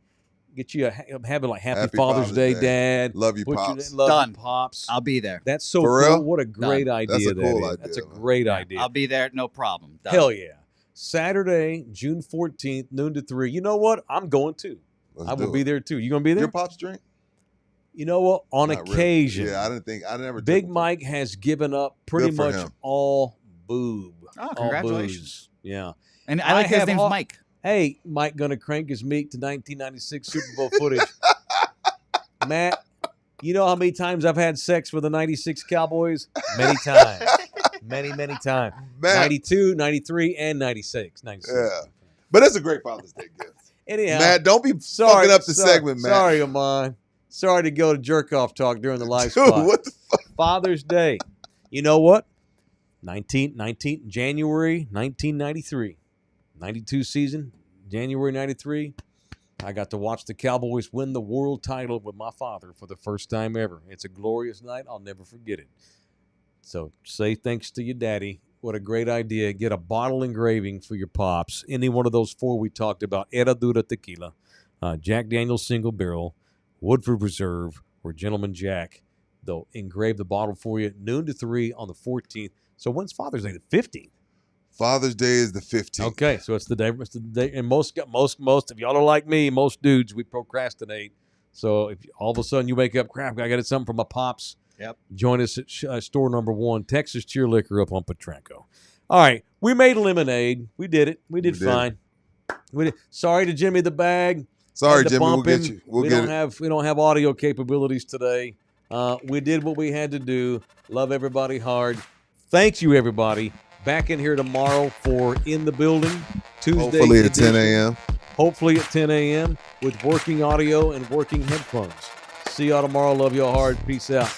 Get you have it like Happy Father's Day, Dad. Love you, Put Pops. Love Done. you, Pops. I'll be there. That's so For cool. real? What a great idea That's a cool that is. idea, That's a man. great idea. I'll be there. No problem. Done. Hell yeah. Saturday, June 14th, noon to 3. You know what? I'm going too. I will be there too. You going to be there? Your Pops drink? You know what? On Not really. occasion. Yeah, I never. Big took him. Mike has given up pretty Good for much him. all boob. Oh, all congratulations. booze. Yeah. And I like his have name's all- Mike. Hey, Mike gonna crank his meat to 1996 Super Bowl footage. Matt, you know how many times I've had sex with the 96 Cowboys? Many times. Many times. Matt. 92, 93, and 96. 96. Yeah. But that's a great Father's Day gift. Anyhow, Matt, don't be sorry, fucking up the segment, Matt. Sorry, Amon. Sorry to go to jerk off talk during the live Dude, spot. what the fuck? Father's Day. You know what? January 1993. 92 season, January 93. I got to watch the Cowboys win the world title with my father for the first time ever. It's a glorious night. I'll never forget it. So say thanks to your daddy. What a great idea. Get a bottle engraving for your Pops. Any one of those 4 we talked about. Herradura Tequila, Jack Daniel's Single Barrel, Woodford Reserve, or Gentleman Jack. They'll engrave the bottle for you noon to 3 on the 14th. So when's Father's Day? The 15th. Father's Day is the 15th. Okay, so it's the day. And most, if y'all are like me, most dudes, we procrastinate. So if all of a sudden you wake up, crap, I got something for my Pops. Yep. Join us at store number 1, Texas Cheer Liquor up on Potranco. All right, we made lemonade. We did it. We did fine. We did. Sorry to Jimmy the Bag. Sorry, Had to Jimmy. We'll bump get him. you. We'll we get don't it. have we don't have audio capabilities today. We did what we had to do. Love everybody hard. Thank you, everybody. Back in here tomorrow for In the Building, Tuesday. Hopefully at 10 edition. a.m. Hopefully at 10 a.m. with working audio and working headphones. See y'all tomorrow. Love y'all hard. Peace out.